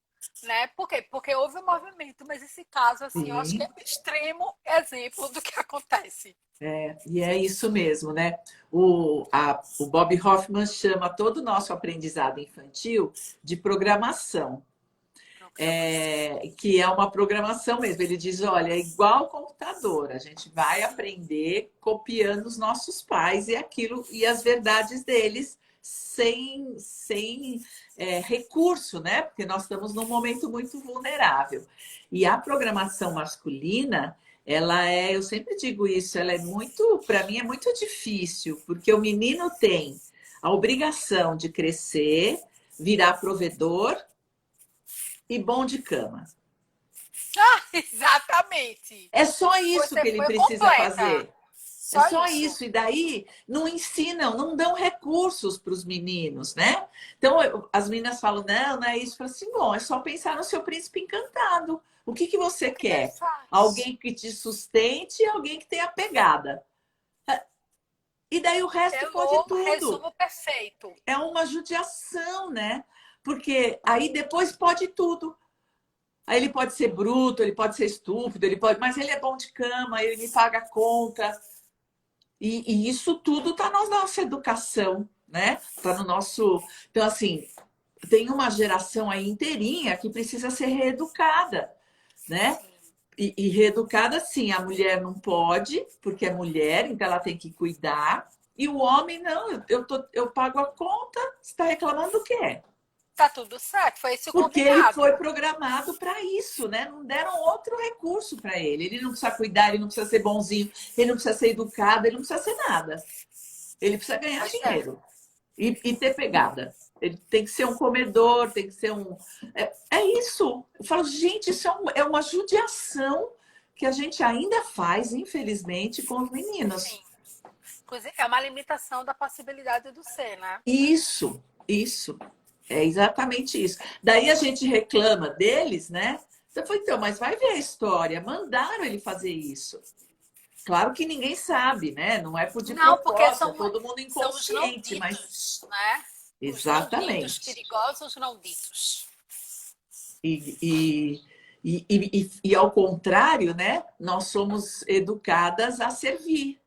Né? Por quê? Porque houve um movimento, mas esse caso, assim, eu acho que é Sim. um extremo exemplo do que acontece. E é isso mesmo, né? O Bob Hoffman chama todo o nosso aprendizado infantil de programação, Programação. que é uma programação mesmo. Ele diz, olha, é igual computador, a gente vai aprender copiando os nossos pais e aquilo e as verdades deles sem recurso, né? Porque nós estamos num momento muito vulnerável. E a programação masculina, ela é, eu sempre digo isso, ela é muito, para mim é muito difícil, porque o menino tem a obrigação de crescer, virar provedor e bom de cama. Exatamente. É só isso que Você ele foi precisa completa. fazer. É Só só isso. isso. E daí não ensinam, não dão recursos para os meninos, né? Então as meninas falam, não, não é isso. Eu falo assim, bom, é só pensar no seu príncipe encantado. O que você O que que ele quer? faz? Alguém que te sustente e alguém que tenha pegada. E daí o resto pode Pelo tudo. resumo perfeito. É uma judiação, né? Porque aí depois pode tudo. Aí ele pode ser bruto, ele pode ser estúpido, ele pode, mas ele é bom de cama, ele me paga a conta. E isso tudo está na nossa educação, né? Está no nosso. Então, assim, tem uma geração aí inteirinha que precisa ser reeducada, né? Sim. E reeducada, sim, a mulher não pode, porque é mulher, então ela tem que cuidar. E o homem, não, eu pago a conta, você está reclamando do quê? Tá tudo certo. Foi esse o Porque ele foi combinado. programado para isso, né? Não deram outro recurso para ele. Ele não precisa cuidar, ele não precisa ser bonzinho, ele não precisa ser educado, ele não precisa ser nada. Ele precisa ganhar Pois é. dinheiro e ter pegada. Ele tem que ser um comedor, tem que ser um. É isso. Eu falo, gente, isso é uma judiação que a gente ainda faz, infelizmente, com os meninos. Sim. Inclusive, é uma limitação da possibilidade do ser, né? Isso. É exatamente isso. Daí a gente reclama deles, né? Então, foi, então, mas vai ver a história. Mandaram ele fazer isso. Claro que ninguém sabe, né? Não é por de Não, porque propósito, é são, todo mundo são os não inconsciente, mas ditos, né? Os não ditos, exatamente. perigosos não ditos. E, e ao contrário, né? Nós somos educadas a servir,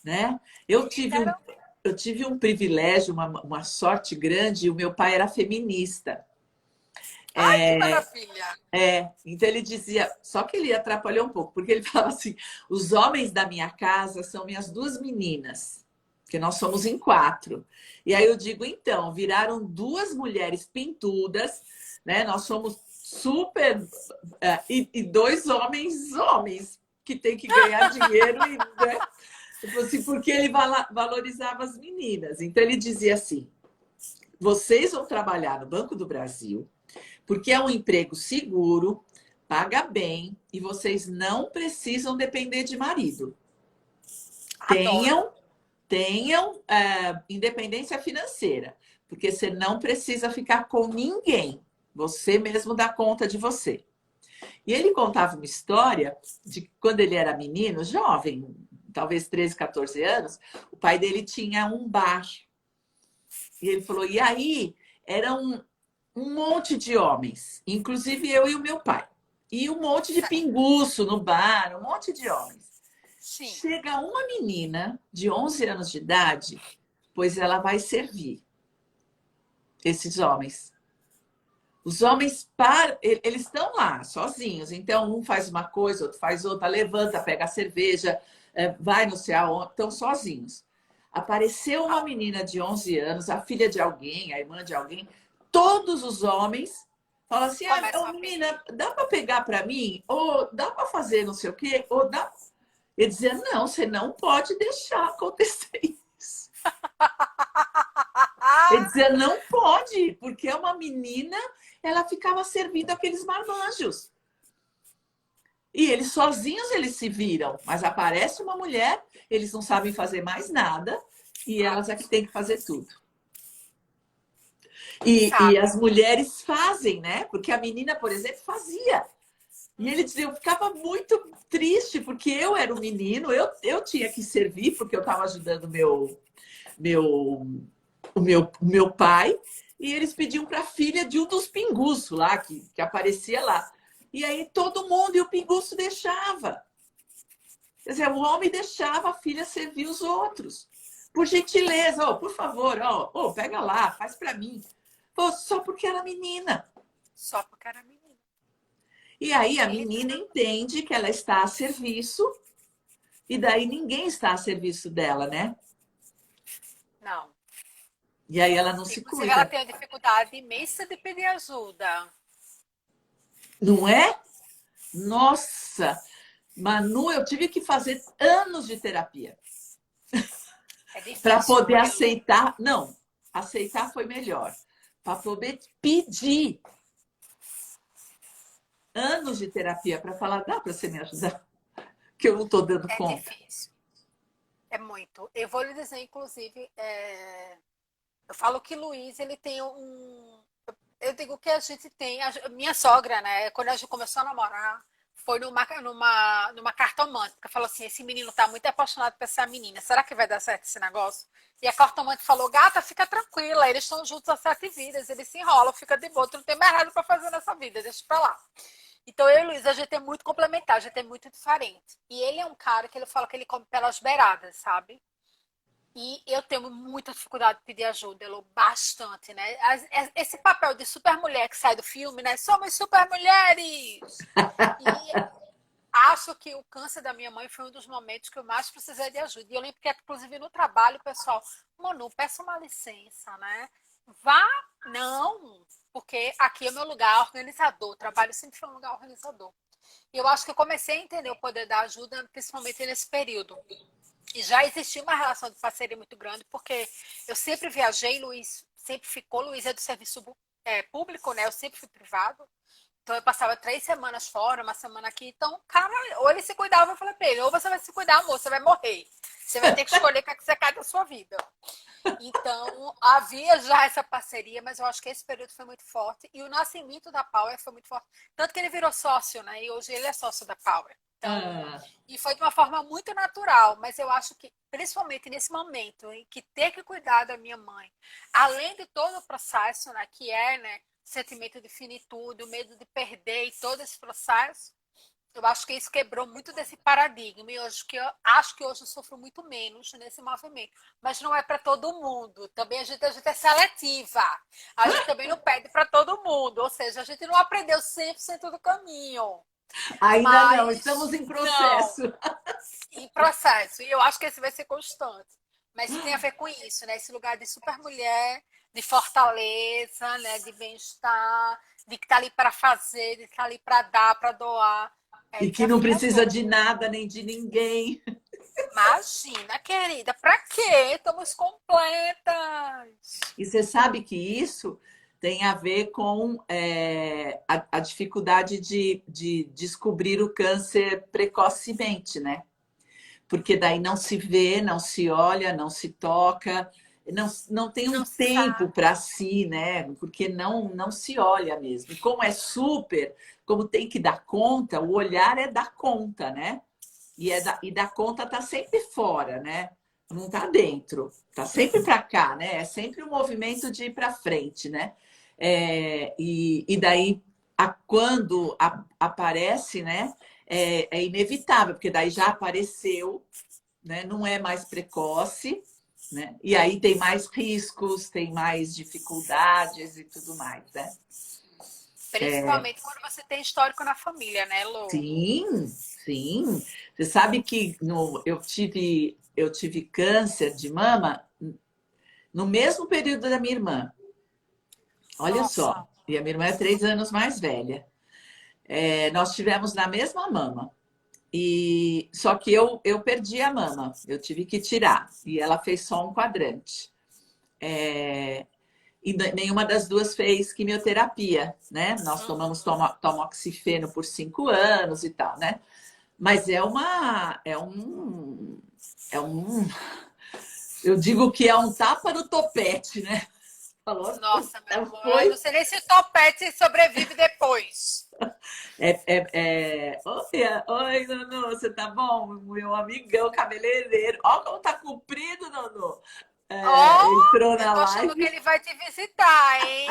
né? Eu tive um, Literalmente. eu tive um privilégio, uma sorte grande, o meu pai era feminista. Ai, que maravilha! Então ele dizia, só que ele atrapalhou um pouco, porque ele falava assim: os homens da minha casa são minhas duas meninas, que nós somos em quatro. E aí eu digo, então, viraram duas mulheres pintudas, né? Nós somos super. E dois homens, que tem que ganhar dinheiro, e, né? Assim, porque ele valorizava as meninas. Então ele dizia assim: vocês vão trabalhar no Banco do Brasil porque é um emprego seguro, paga bem e vocês não precisam depender de marido. Adoro. Tenham, tenham independência financeira, porque você não precisa ficar com ninguém. Você mesmo dá conta de você. E ele contava uma história de quando ele era menino, jovem, talvez 13, 14 anos, o pai dele tinha um bar. E ele falou, e aí era um monte de homens, inclusive eu e o meu pai. E um monte de Certo. pinguço no bar, um monte de homens. Sim. Chega uma menina de 11 anos de idade, pois ela vai servir esses homens. Os homens eles estão lá sozinhos, então um faz uma coisa, outro faz outra, levanta, pega a cerveja, vai no céu, estão sozinhos. Apareceu uma menina de 11 anos, a filha de alguém, a irmã de alguém, todos os homens falam assim: Começam a pedir. menina, dá para pegar para mim? Ou dá para fazer não sei o quê? Ou dá. Ele dizia: não, você não pode deixar acontecer isso. Ele dizia, não pode, porque é uma menina, ela ficava servindo aqueles marmanjos. E eles sozinhos eles se viram, mas aparece uma mulher, eles não sabem fazer mais nada e elas é que têm que fazer tudo. E Sabe? as mulheres fazem, né? Porque a menina, por exemplo, fazia. E ele dizia, eu ficava muito triste, porque eu era o menino, eu tinha que servir, porque eu estava ajudando meu, o meu pai, e eles pediam para a filha de um dos pinguços lá, que aparecia lá. E aí todo mundo, e o pinguço deixava. Quer dizer, o homem deixava a filha servir os outros. Por gentileza, oh, por favor, oh, pega lá, faz para mim. Pô, só porque era menina. Só porque era menina. E aí a Ele menina entende que ela está a serviço, e daí ninguém está a serviço dela, né? não. E aí ela não se Inclusive, ela cuida. tem uma dificuldade imensa de pedir ajuda. Não é? Nossa! Manu, eu tive que fazer anos de terapia É para difícil, poder não é, Lu? aceitar. Não, aceitar foi melhor. Para poder pedir anos de terapia para falar, dá para você me ajudar? Que eu não estou dando É conta. difícil. É muito. Eu vou lhe dizer, inclusive, eu falo que Luiz, ele tem um. Eu digo que a gente tem. Minha sogra, né? Quando a gente começou a namorar, foi numa cartomante, porque falou assim: esse menino tá muito apaixonado por essa menina. Será que vai dar certo esse negócio? E a cartomante falou: gata, fica tranquila, eles estão juntos há 7 vidas, eles se enrolam, fica de boa, tu não tem mais nada pra fazer nessa vida, deixa pra lá. Então eu e Luiz, a gente é muito complementar, a gente é muito diferente. E ele é um cara que ele fala que ele come pelas beiradas, sabe? E eu tenho muita dificuldade de pedir ajuda, Elo, bastante, né? Esse papel de super mulher que sai do filme, né? Somos super mulheres! E acho que o câncer da minha mãe foi um dos momentos que eu mais precisei de ajuda. E eu lembro que, inclusive, no trabalho, o pessoal, Manu, peça uma licença, né? Vá, não, porque aqui é o meu lugar organizador. O trabalho sempre foi um lugar organizador. E eu acho que eu comecei a entender o poder da ajuda, principalmente nesse período. E já existia uma relação de parceria muito grande, porque eu sempre viajei, Luiz sempre ficou, Luiz é do serviço público, né? Eu sempre fui privado. Então eu passava 3 semanas fora, uma semana aqui. Então, cara, ou ele se cuidava, eu falei pra ele, ou você vai se cuidar, amor, você vai morrer. Você vai ter que escolher o que você quer da sua vida. Então, havia já essa parceria, mas eu acho que esse período foi muito forte. E o nascimento da Power foi muito forte. Tanto que ele virou sócio, né? E hoje ele é sócio da Power. Então, Ah, e foi de uma forma muito natural, mas eu acho que, principalmente nesse momento em que ter que cuidar da minha mãe, além de todo o processo, né, que é, né, sentimento de finitude, o medo de perder e todo esse processo, eu acho que isso quebrou muito desse paradigma. E hoje que eu acho que hoje eu sofro muito menos nesse movimento. Mas não é para todo mundo. Também a gente é seletiva. A gente também não pede para todo mundo. Ou seja, a gente não aprendeu 100% do caminho. ainda não, Mas estamos em não, processo. em processo. E eu acho que esse vai ser constante. Mas tem a ver com isso, né? Esse lugar de super mulher, de fortaleza, né? De bem-estar, de que tá ali para fazer, de estar ali para dar, para doar. É E que não precisa desafiador. de nada nem de ninguém. Imagina, querida, para quê? Estamos completas. E você sabe que isso tem a ver com a dificuldade de descobrir o câncer precocemente, né? Porque daí não se vê, não se olha, não se toca, não tem um Não se tempo sabe. para si, né? Porque não se olha mesmo. E como é super, como tem que dar conta, o olhar é dar conta, né? E dar conta tá sempre fora, né? Não tá dentro, tá sempre para cá, né? É sempre um movimento de ir para frente, né? E daí, quando aparece, né? É inevitável, porque daí já apareceu, né? Não é mais precoce, né? E aí tem mais riscos, tem mais dificuldades e tudo mais, né? Principalmente quando você tem histórico na família, né, Lu? Sim, sim. Você sabe que eu tive câncer de mama no mesmo período da minha irmã. Olha Nossa, só. E a minha irmã é 3 anos mais velha. Nós tivemos na mesma mama. E só que eu perdi a mama, eu tive que tirar e ela fez só um quadrante. É, e nenhuma das duas fez quimioterapia, né? Nós tomamos tamoxifeno por 5 anos e tal, né? Mas é um, eu digo que é um tapa no topete, né? Falou, Nossa, meu amor, eu não foi, sei nem se o topete sobrevive depois. oi, Nunu, você tá bom? Meu amigão cabeleireiro, ó como tá comprido, Nunu. Oh, Entrou eu na tô achando que live. ele vai te visitar, hein?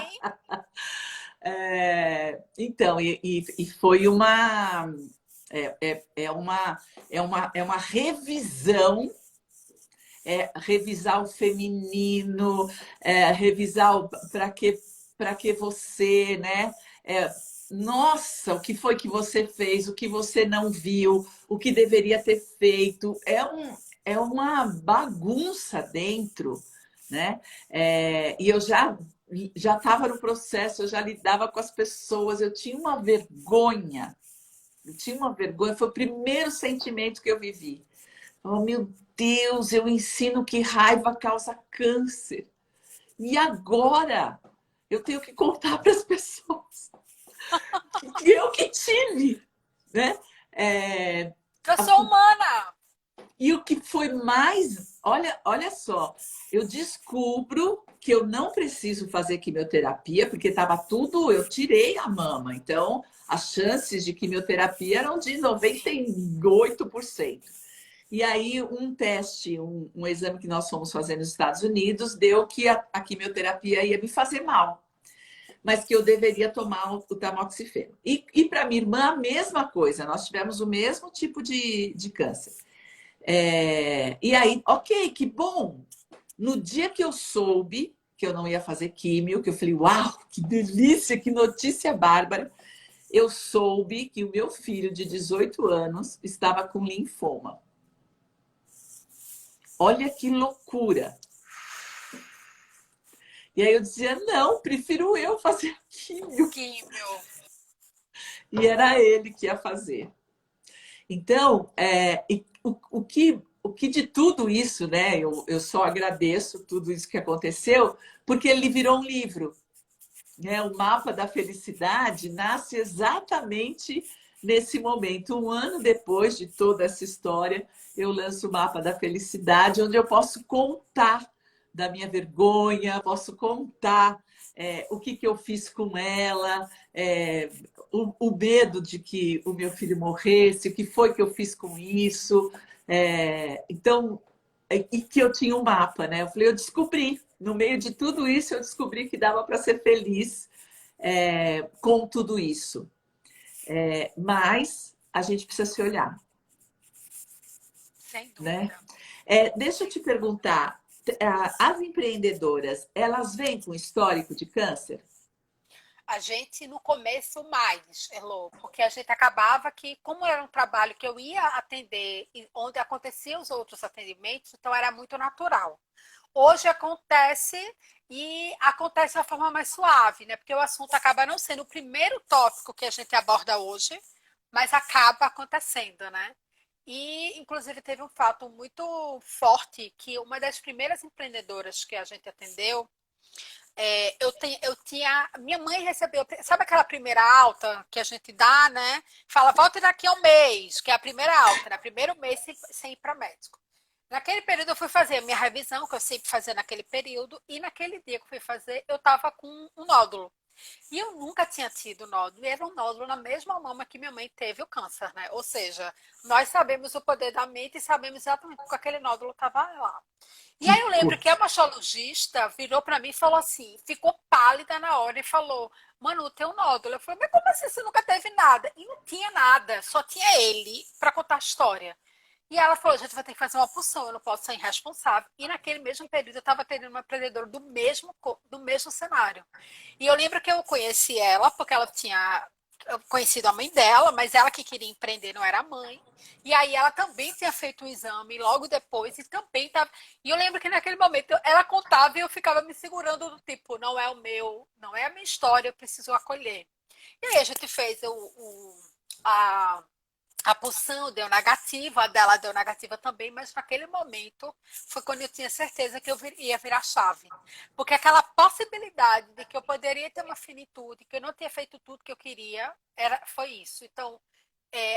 Então, e foi é, é, é uma, é uma revisão, revisar o feminino, revisar para que você, né? É, nossa, o que foi que você fez, o que você não viu, o que deveria ter feito. É uma bagunça dentro, né? E eu já estava no processo, eu já lidava com as pessoas, eu tinha uma vergonha. Eu tinha uma vergonha, foi o primeiro sentimento que eu vivi. Oh, meu Deus, eu ensino que raiva causa câncer. E agora eu tenho que contar para as pessoas que eu que tive, né? É, Eu sou humana. e o que foi mais, olha só, eu descubro que eu não preciso fazer quimioterapia, porque estava tudo, eu tirei a mama, então as chances de quimioterapia eram de Sim. 98%. E aí, um teste, um exame que nós fomos fazer nos Estados Unidos, deu que a quimioterapia ia me fazer mal, mas que eu deveria tomar o tamoxifeno. E para minha irmã, a mesma coisa, nós tivemos o mesmo tipo de câncer. E aí, ok, que bom. No dia que eu soube que eu não ia fazer químio, que eu falei, uau, que delícia, que notícia bárbara, eu soube que o meu filho de 18 anos estava com linfoma. Olha que loucura. E aí eu dizia, não, prefiro eu fazer químio. Químio. E era ele que ia fazer. Então, o que de tudo isso, né? Eu só agradeço tudo isso que aconteceu, porque ele virou um livro. Né? O Mapa da Felicidade nasce exatamente nesse momento. Um ano depois de toda essa história, eu lanço o Mapa da Felicidade, onde eu posso contar da minha vergonha, posso contar o que eu fiz com ela, o medo de que o meu filho morresse, o que foi que eu fiz com isso. Então, e que eu tinha um mapa, né? Eu falei, eu descobri, no meio de tudo isso, eu descobri que dava para ser feliz com tudo isso. Mas a gente precisa se olhar, Sem né? dúvida. Deixa eu Sem te dúvida. perguntar, as empreendedoras, elas vêm com histórico de câncer? A gente no começo mais, Elô, porque a gente acabava que, como era um trabalho que eu ia atender e onde aconteciam os outros atendimentos, então era muito natural. Hoje acontece e acontece de uma forma mais suave, né? Porque o assunto acaba não sendo o primeiro tópico que a gente aborda hoje, mas acaba acontecendo, né? E, inclusive, teve um fato muito forte que uma das primeiras empreendedoras que a gente atendeu, eu tinha. Minha mãe recebeu. Sabe aquela primeira alta que a gente dá, né? Fala, volte daqui a um mês, que é a primeira alta, né? Primeiro mês sem ir para médico. Naquele período eu fui fazer a minha revisão, que eu sempre fazia naquele período, e naquele dia que eu fui fazer, eu estava com um nódulo. E eu nunca tinha tido nódulo, e era um nódulo na mesma mama que minha mãe teve o câncer, né? Ou seja, nós sabemos o poder da mente e sabemos exatamente porque aquele nódulo estava lá. E Que aí eu lembro que coisa. a mastologista virou para mim e falou assim, ficou pálida na hora e falou, Manu, tem um nódulo. Eu falei, mas como assim você nunca teve nada? E não tinha nada, só tinha ele para contar a história. E ela falou, a gente vai ter que fazer uma punção, eu não posso ser irresponsável. E naquele mesmo período eu estava tendo uma empreendedora do mesmo cenário. E eu lembro que eu conheci ela, porque ela tinha conhecido a mãe dela, mas ela que queria empreender não era a mãe. E aí ela também tinha feito o exame logo depois e também estava. E eu lembro que naquele momento ela contava e eu ficava me segurando do tipo, não é o meu, não é a minha história, eu preciso acolher. E aí a gente fez a A pulsão deu negativo, a dela deu negativa também, mas naquele momento foi quando eu tinha certeza que eu ia virar chave. Porque aquela possibilidade de que eu poderia ter uma finitude, que eu não tinha feito tudo que eu queria, foi isso. Então,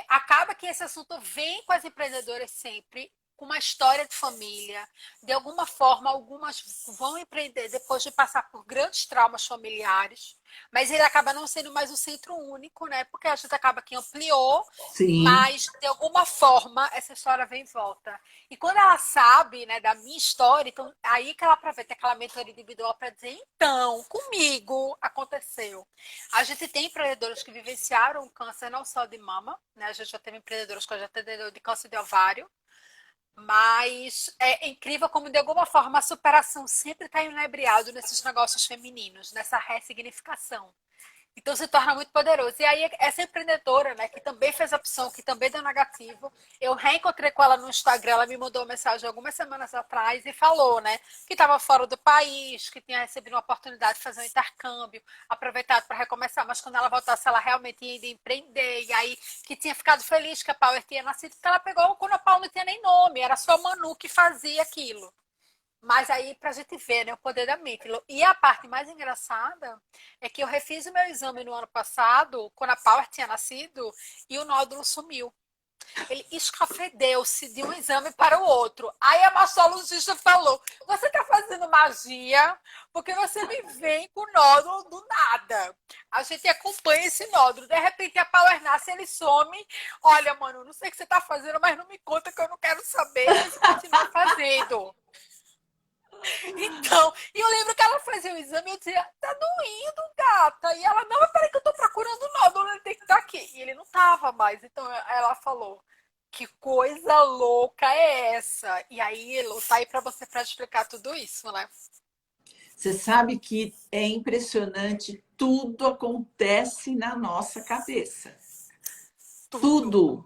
acaba que esse assunto vem com as empreendedoras sempre, com uma história de família. De alguma forma, algumas vão empreender depois de passar por grandes traumas familiares, mas ele acaba não sendo mais um centro único, né? Porque a gente acaba que ampliou, Sim, mas de alguma forma essa história vem e volta. E quando ela sabe, né, da minha história, então aí que ela aproveita aquela mentoria individual para dizer, então, comigo aconteceu. A gente tem empreendedoras que vivenciaram câncer não só de mama, né? A gente já teve empreendedoras que já atendeu de câncer de ovário, mas é incrível como, de alguma forma, a superação sempre está inebriado nesses negócios femininos, nessa ressignificação. Então se torna muito poderoso. E aí, essa empreendedora, né, que também fez a opção, que também deu negativo, eu reencontrei com ela no Instagram, ela me mandou uma mensagem algumas semanas atrás e falou, né, que estava fora do país, que tinha recebido uma oportunidade de fazer um intercâmbio, aproveitado para recomeçar, mas quando ela voltasse, ela realmente ia empreender. E aí, que tinha ficado feliz que a Power tinha nascido, porque ela pegou quando a Power não tinha nem nome, era só a Manu que fazia aquilo. Mas aí, pra gente ver, né, o poder da mente. E a parte mais engraçada é que eu refiz o meu exame no ano passado, quando a Power tinha nascido, e o nódulo sumiu. Ele escafedeu-se de um exame para o outro. Aí a mastologista falou: Você está fazendo magia? Porque você me vem com nódulo do nada. A gente acompanha esse nódulo. De repente a Power nasce, ele some. Olha, mano, não sei o que você está fazendo, mas não me conta que eu não quero saber. Mas continua fazendo. Então, e eu lembro que ela fazia o exame e eu dizia, tá doendo, gata. E ela, não, mas peraí que eu tô procurando o nódulo, ele tem que estar aqui. E ele não tava mais. Então ela falou, que coisa louca é essa? E aí, Elo, tá aí pra você pra explicar tudo isso, né? você sabe que é impressionante, tudo acontece na nossa cabeça. Tudo. Tudo,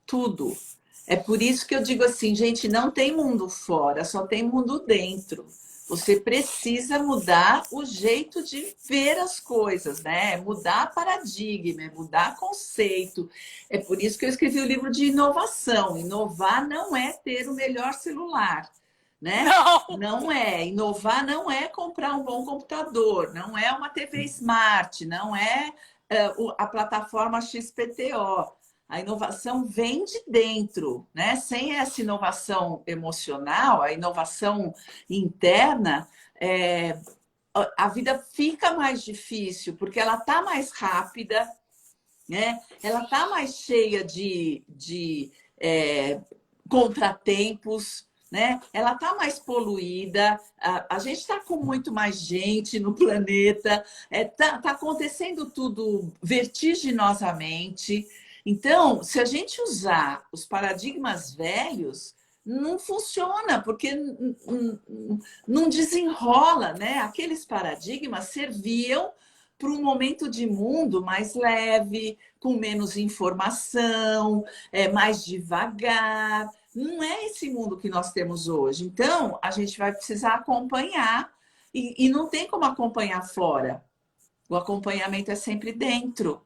tudo. É por isso que eu digo assim, gente, não tem mundo fora, só tem mundo dentro. Você precisa mudar o jeito de ver as coisas, né? Mudar paradigma, mudar conceito. É por isso que eu escrevi o livro de inovação. Inovar não é ter o melhor celular, né? Não! Não é. Inovar não é comprar um bom computador, não é uma TV Smart, não é a plataforma XPTO. A inovação vem de dentro, né? Sem essa inovação emocional, a inovação interna, a vida fica mais difícil, porque ela está mais rápida, né? Ela está mais cheia de contratempos, né? Ela está mais poluída, a gente está com muito mais gente no planeta, tá acontecendo tudo vertiginosamente. Então, se a gente usar os paradigmas velhos, não funciona, porque não desenrola, né? Aqueles paradigmas serviam para um momento de mundo mais leve, com menos informação, mais devagar. Não é esse mundo que nós temos hoje. Então, a gente vai precisar acompanhar, e não tem como acompanhar fora. O acompanhamento é sempre dentro.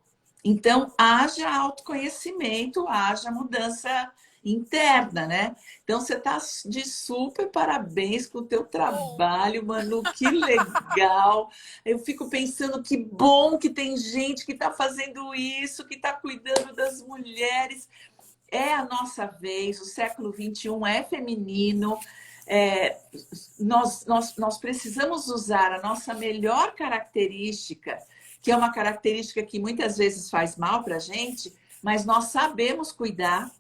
Então, haja autoconhecimento, haja mudança interna, né? Então, você está de super parabéns com o teu Oh, trabalho, Manu, que legal. Eu fico pensando que bom que tem gente que está fazendo isso, que está cuidando das mulheres. É a nossa vez, o século XXI é feminino. É, nós precisamos usar a nossa melhor característica, que é uma característica que muitas vezes faz mal para a gente, mas nós sabemos cuidar.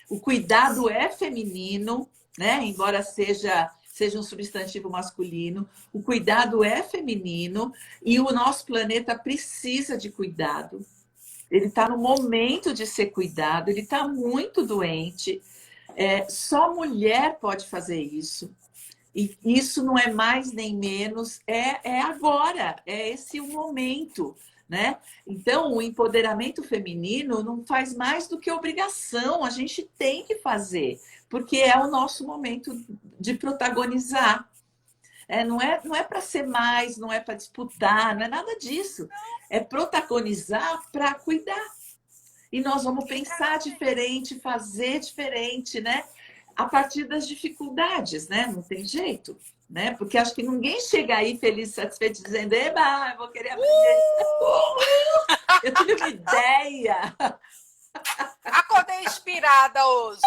O cuidado é feminino, né? Embora seja um substantivo masculino, o cuidado é feminino e o nosso planeta precisa de cuidado. Ele está no momento de ser cuidado, ele está muito doente. Só mulher pode fazer isso. E isso não é mais nem menos, é agora, é esse o momento, né? Então, o empoderamento feminino não faz mais do que obrigação, a gente tem que fazer, porque é o nosso momento de protagonizar. Não é para ser mais, não é para disputar, não é nada disso. É protagonizar para cuidar. e nós vamos pensar Literalmente. diferente, fazer diferente, né? A partir das dificuldades, né? Não tem jeito, né? Porque acho que ninguém chega aí feliz, satisfeito, dizendo, eba, eu vou querer aprender. Eu tive uma ideia. Acordei inspirada hoje.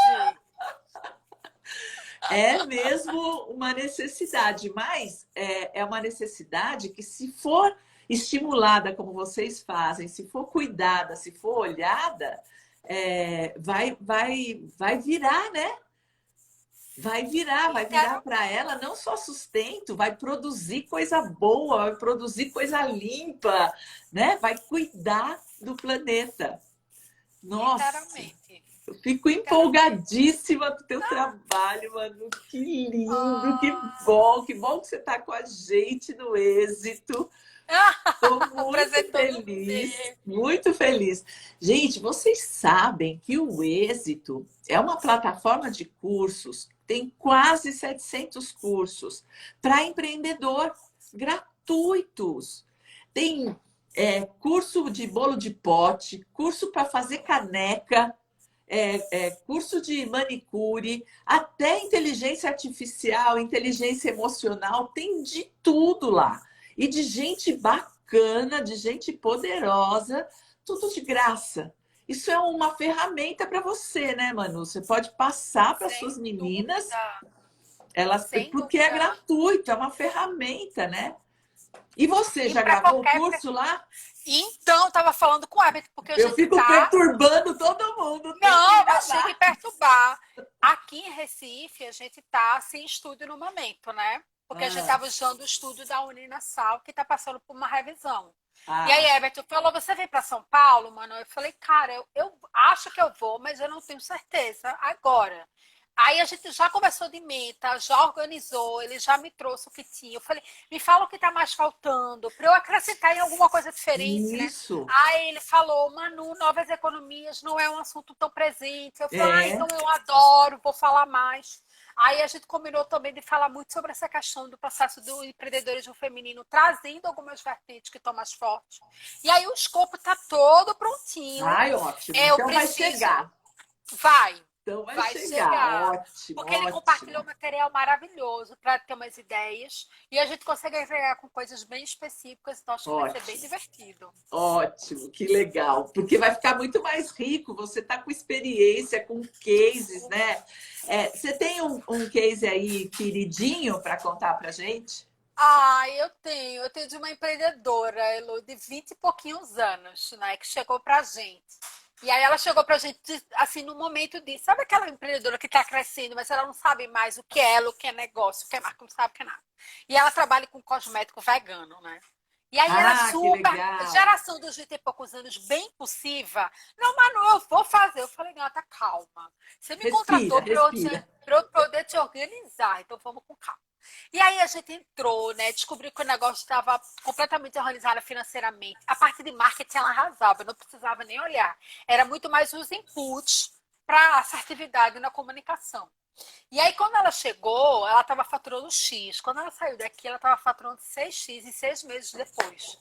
É mesmo uma necessidade, mas é uma necessidade que, se for estimulada como vocês fazem, se for cuidada, se for olhada, vai virar, né? Vai virar para Literalmente. ela não só sustento, vai produzir coisa boa, vai produzir coisa limpa, né? Vai cuidar do planeta. Nossa, Literalmente. eu fico Literalmente. empolgadíssima com o teu trabalho, Manu. Que lindo, Ah. que bom que você está com a gente no êxito. Estou O prazer todo meu. muito feliz. Gente, vocês sabem que o Êxito é uma plataforma de cursos, tem quase 700 cursos para empreendedor, gratuitos. Tem curso de bolo de pote, curso para fazer caneca, curso de manicure, até inteligência artificial, inteligência emocional, tem de tudo lá. E de gente bacana, de gente poderosa, tudo de graça. Isso é uma ferramenta para você, né, Manu? Você pode passar para Sem suas meninas, dúvida. elas, Sem porque é dúvida. gratuito, é uma ferramenta, né? E você E já para gravou o qualquer. curso lá? Então, estava falando com o Herbert, porque a Eu gente fico tá. perturbando todo mundo, tem que Não, mas tem que gravar. perturbar. Aqui em Recife, a gente tá sem estúdio no momento, né? Porque a gente Ah, estava usando o estúdio da Uninasal, que está passando por uma revisão. E aí, ah, Everton falou: você vem para São Paulo, mano? Eu falei: cara, eu acho que eu vou, mas eu não tenho certeza agora. Aí a gente já conversou de meta, já organizou, ele já me trouxe o que tinha. Eu falei: me fala o que está mais faltando, para eu acrescentar em alguma coisa diferente, né? isso. Aí ele falou: Manu, novas economias não é um assunto tão presente. Eu falei: É. então eu adoro, vou falar mais. Aí a gente combinou também de falar muito sobre essa questão do processo do empreendedorismo feminino, trazendo algumas vertentes que estão mais fortes. E aí o escopo está todo prontinho. Ai, ótimo. Eu Então vai preciso. chegar. Vai, Então vai vai chegar. chegar. Ótimo, Porque ele compartilhou um ótimo. material maravilhoso para ter umas ideias. E a gente consegue entregar com coisas bem específicas, então acho que vai ser bem Ótimo. divertido. Ótimo, que legal. Porque vai ficar muito mais rico. Você está com experiência, com cases, né? Você tem um case aí queridinho para contar para gente? Ah, eu tenho de uma empreendedora, Elo, de 20 e pouquinhos anos, né, que chegou pra gente. E aí ela chegou pra gente, assim, no momento de, sabe aquela empreendedora que tá crescendo, mas ela não sabe mais o que é ela, o que é negócio, o que é marca, não sabe o que é nada. E ela trabalha com cosmético vegano, né? E aí ela Ah, que super, legal. geração dos 20 e poucos anos, bem impulsiva. Não, Manu, eu vou fazer. Eu falei, gata, calma. Você me Respira, contratou respira. pra eu poder te organizar, então vamos com calma. E aí a gente entrou, né? Descobriu que o negócio estava completamente organizado financeiramente. A parte de marketing ela arrasava, não precisava nem olhar. Era muito mais os inputs para assertividade na comunicação. E aí, quando ela chegou, ela estava faturando X. Quando ela saiu daqui, ela estava faturando 6x em 6 meses depois.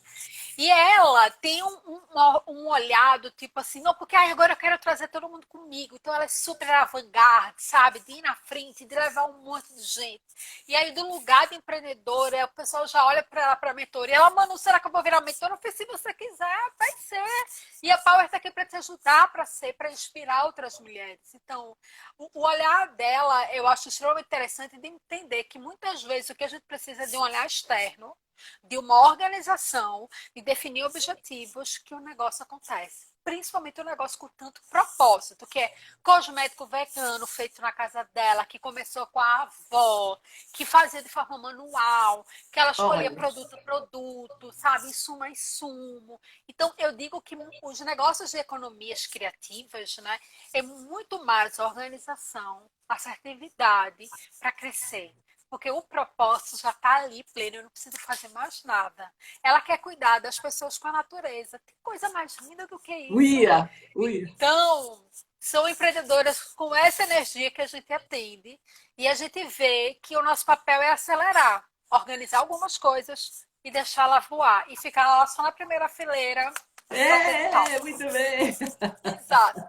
E ela tem um olhado, tipo assim, não, porque agora eu quero trazer todo mundo comigo. Então ela é super avant-garde, sabe? De ir na frente, de levar um monte de gente. E aí, do lugar de empreendedora, o pessoal já olha para ela, para a mentoria. Ela, mano, será que eu vou virar mentora? Eu falei, se você quiser, vai ser. E a Power está aqui para te ajudar, para ser, para inspirar outras mulheres. Então, o olhar dela, eu acho extremamente interessante de entender que muitas vezes o que a gente precisa é de um olhar externo, de uma organização, de definir objetivos que o negócio acontece. Principalmente o negócio com tanto propósito, que é cosmético vegano feito na casa dela, que começou com a avó, que fazia de forma manual, que ela escolhia Olha, produto a produto, sabe, insumo a insumo. Então, eu digo que os negócios de economias criativas, né, é muito mais organização, assertividade para crescer. Porque o propósito já está ali pleno, eu não preciso fazer mais nada. Ela quer cuidar das pessoas com a natureza. Tem coisa mais linda do que isso? uia, uia. Então, são empreendedoras com essa energia que a gente atende e a gente vê que o nosso papel é acelerar, organizar algumas coisas e deixá-la voar. E ficar lá só na primeira fileira É, muito bem. Exato.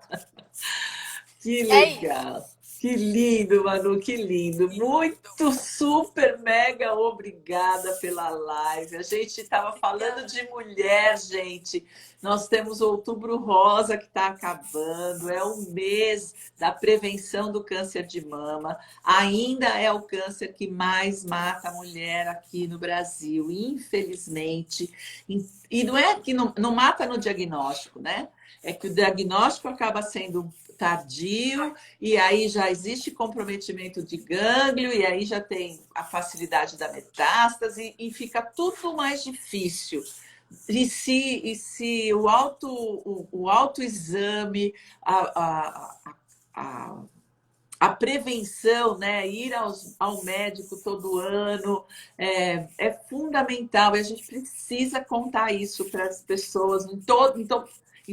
Que É isso. legal. Que lindo, Manu, que lindo. Muito, super, mega obrigada pela live. A gente estava falando Obrigada. de mulher, gente. Nós temos o Outubro Rosa que está acabando. É o mês da prevenção do câncer de mama. Ainda é o câncer que mais mata a mulher aqui no Brasil, infelizmente. E não é que não mata no diagnóstico, né? É que o diagnóstico acaba sendo tardio, e aí já existe comprometimento de gânglio, e aí já tem a facilidade da metástase, e fica tudo mais difícil. E se o autoexame, a, a prevenção, né, ir ao médico todo ano, é fundamental, e a gente precisa contar isso para as pessoas em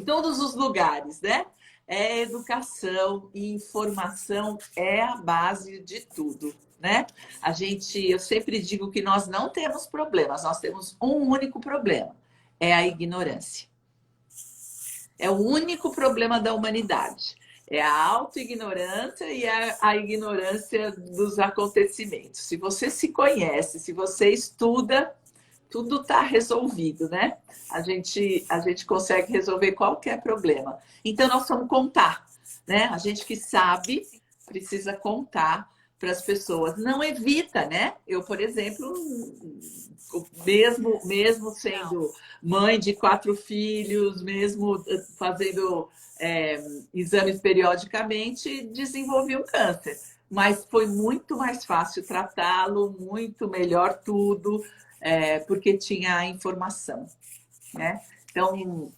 todos os lugares, né? Educação e informação é a base de tudo, né? Eu sempre digo que nós não temos problemas, nós temos um único problema, é a ignorância. É o único problema da humanidade. É a autoignorância e a ignorância dos acontecimentos. Se você se conhece, se você estuda, tudo está resolvido, né? A gente consegue resolver qualquer problema. Então, nós vamos contar, né? A gente que sabe precisa contar para as pessoas. Não evita, né? Eu, por exemplo, mesmo Não. sendo mãe de 4 filhos, mesmo fazendo exames periodicamente, desenvolvi um câncer. Mas foi muito mais fácil tratá-lo, muito melhor tudo, porque tinha a informação, né? Então,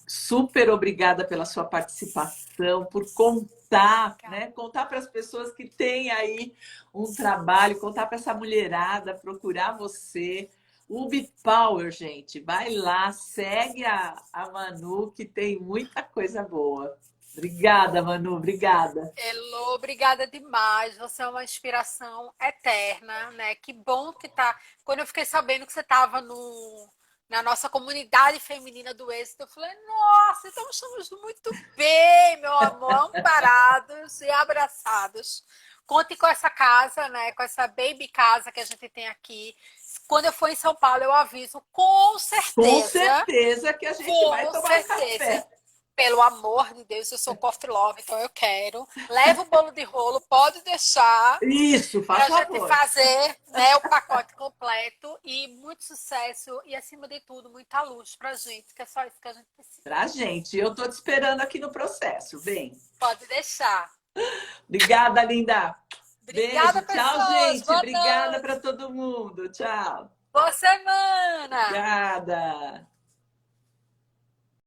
super obrigada pela sua participação, por contar, né? Contar para as pessoas que têm aí um trabalho, contar para essa mulherada, procurar você. Ubi Power, gente, vai lá, segue a Manu, que tem muita coisa boa. Obrigada, Manu, obrigada. Elô, obrigada demais. Você é uma inspiração eterna, né? Que bom que tá. Quando eu fiquei sabendo que você estava no na nossa comunidade feminina do êxito, eu falei, nossa, então estamos muito bem, meu amor, amparados e abraçados. Conte com essa casa, né? Com essa baby casa que a gente tem aqui. Quando eu for em São Paulo, eu aviso Com certeza. certeza que a gente vai Com tomar um certeza. café. Pelo amor de Deus, eu sou coffee love, então eu quero. Leva o bolo de rolo, pode deixar Isso, para faz a gente favor. fazer, né, o pacote completo. E muito sucesso e, acima de tudo, muita luz para a gente, que é só isso que a gente precisa. Pra gente. Eu tô te esperando aqui no processo. Vem. Pode deixar. Obrigada, linda. Obrigada, Beijo. Tchau, pessoas. gente. Boa Obrigada para noite. todo mundo. Tchau. Boa semana. Obrigada.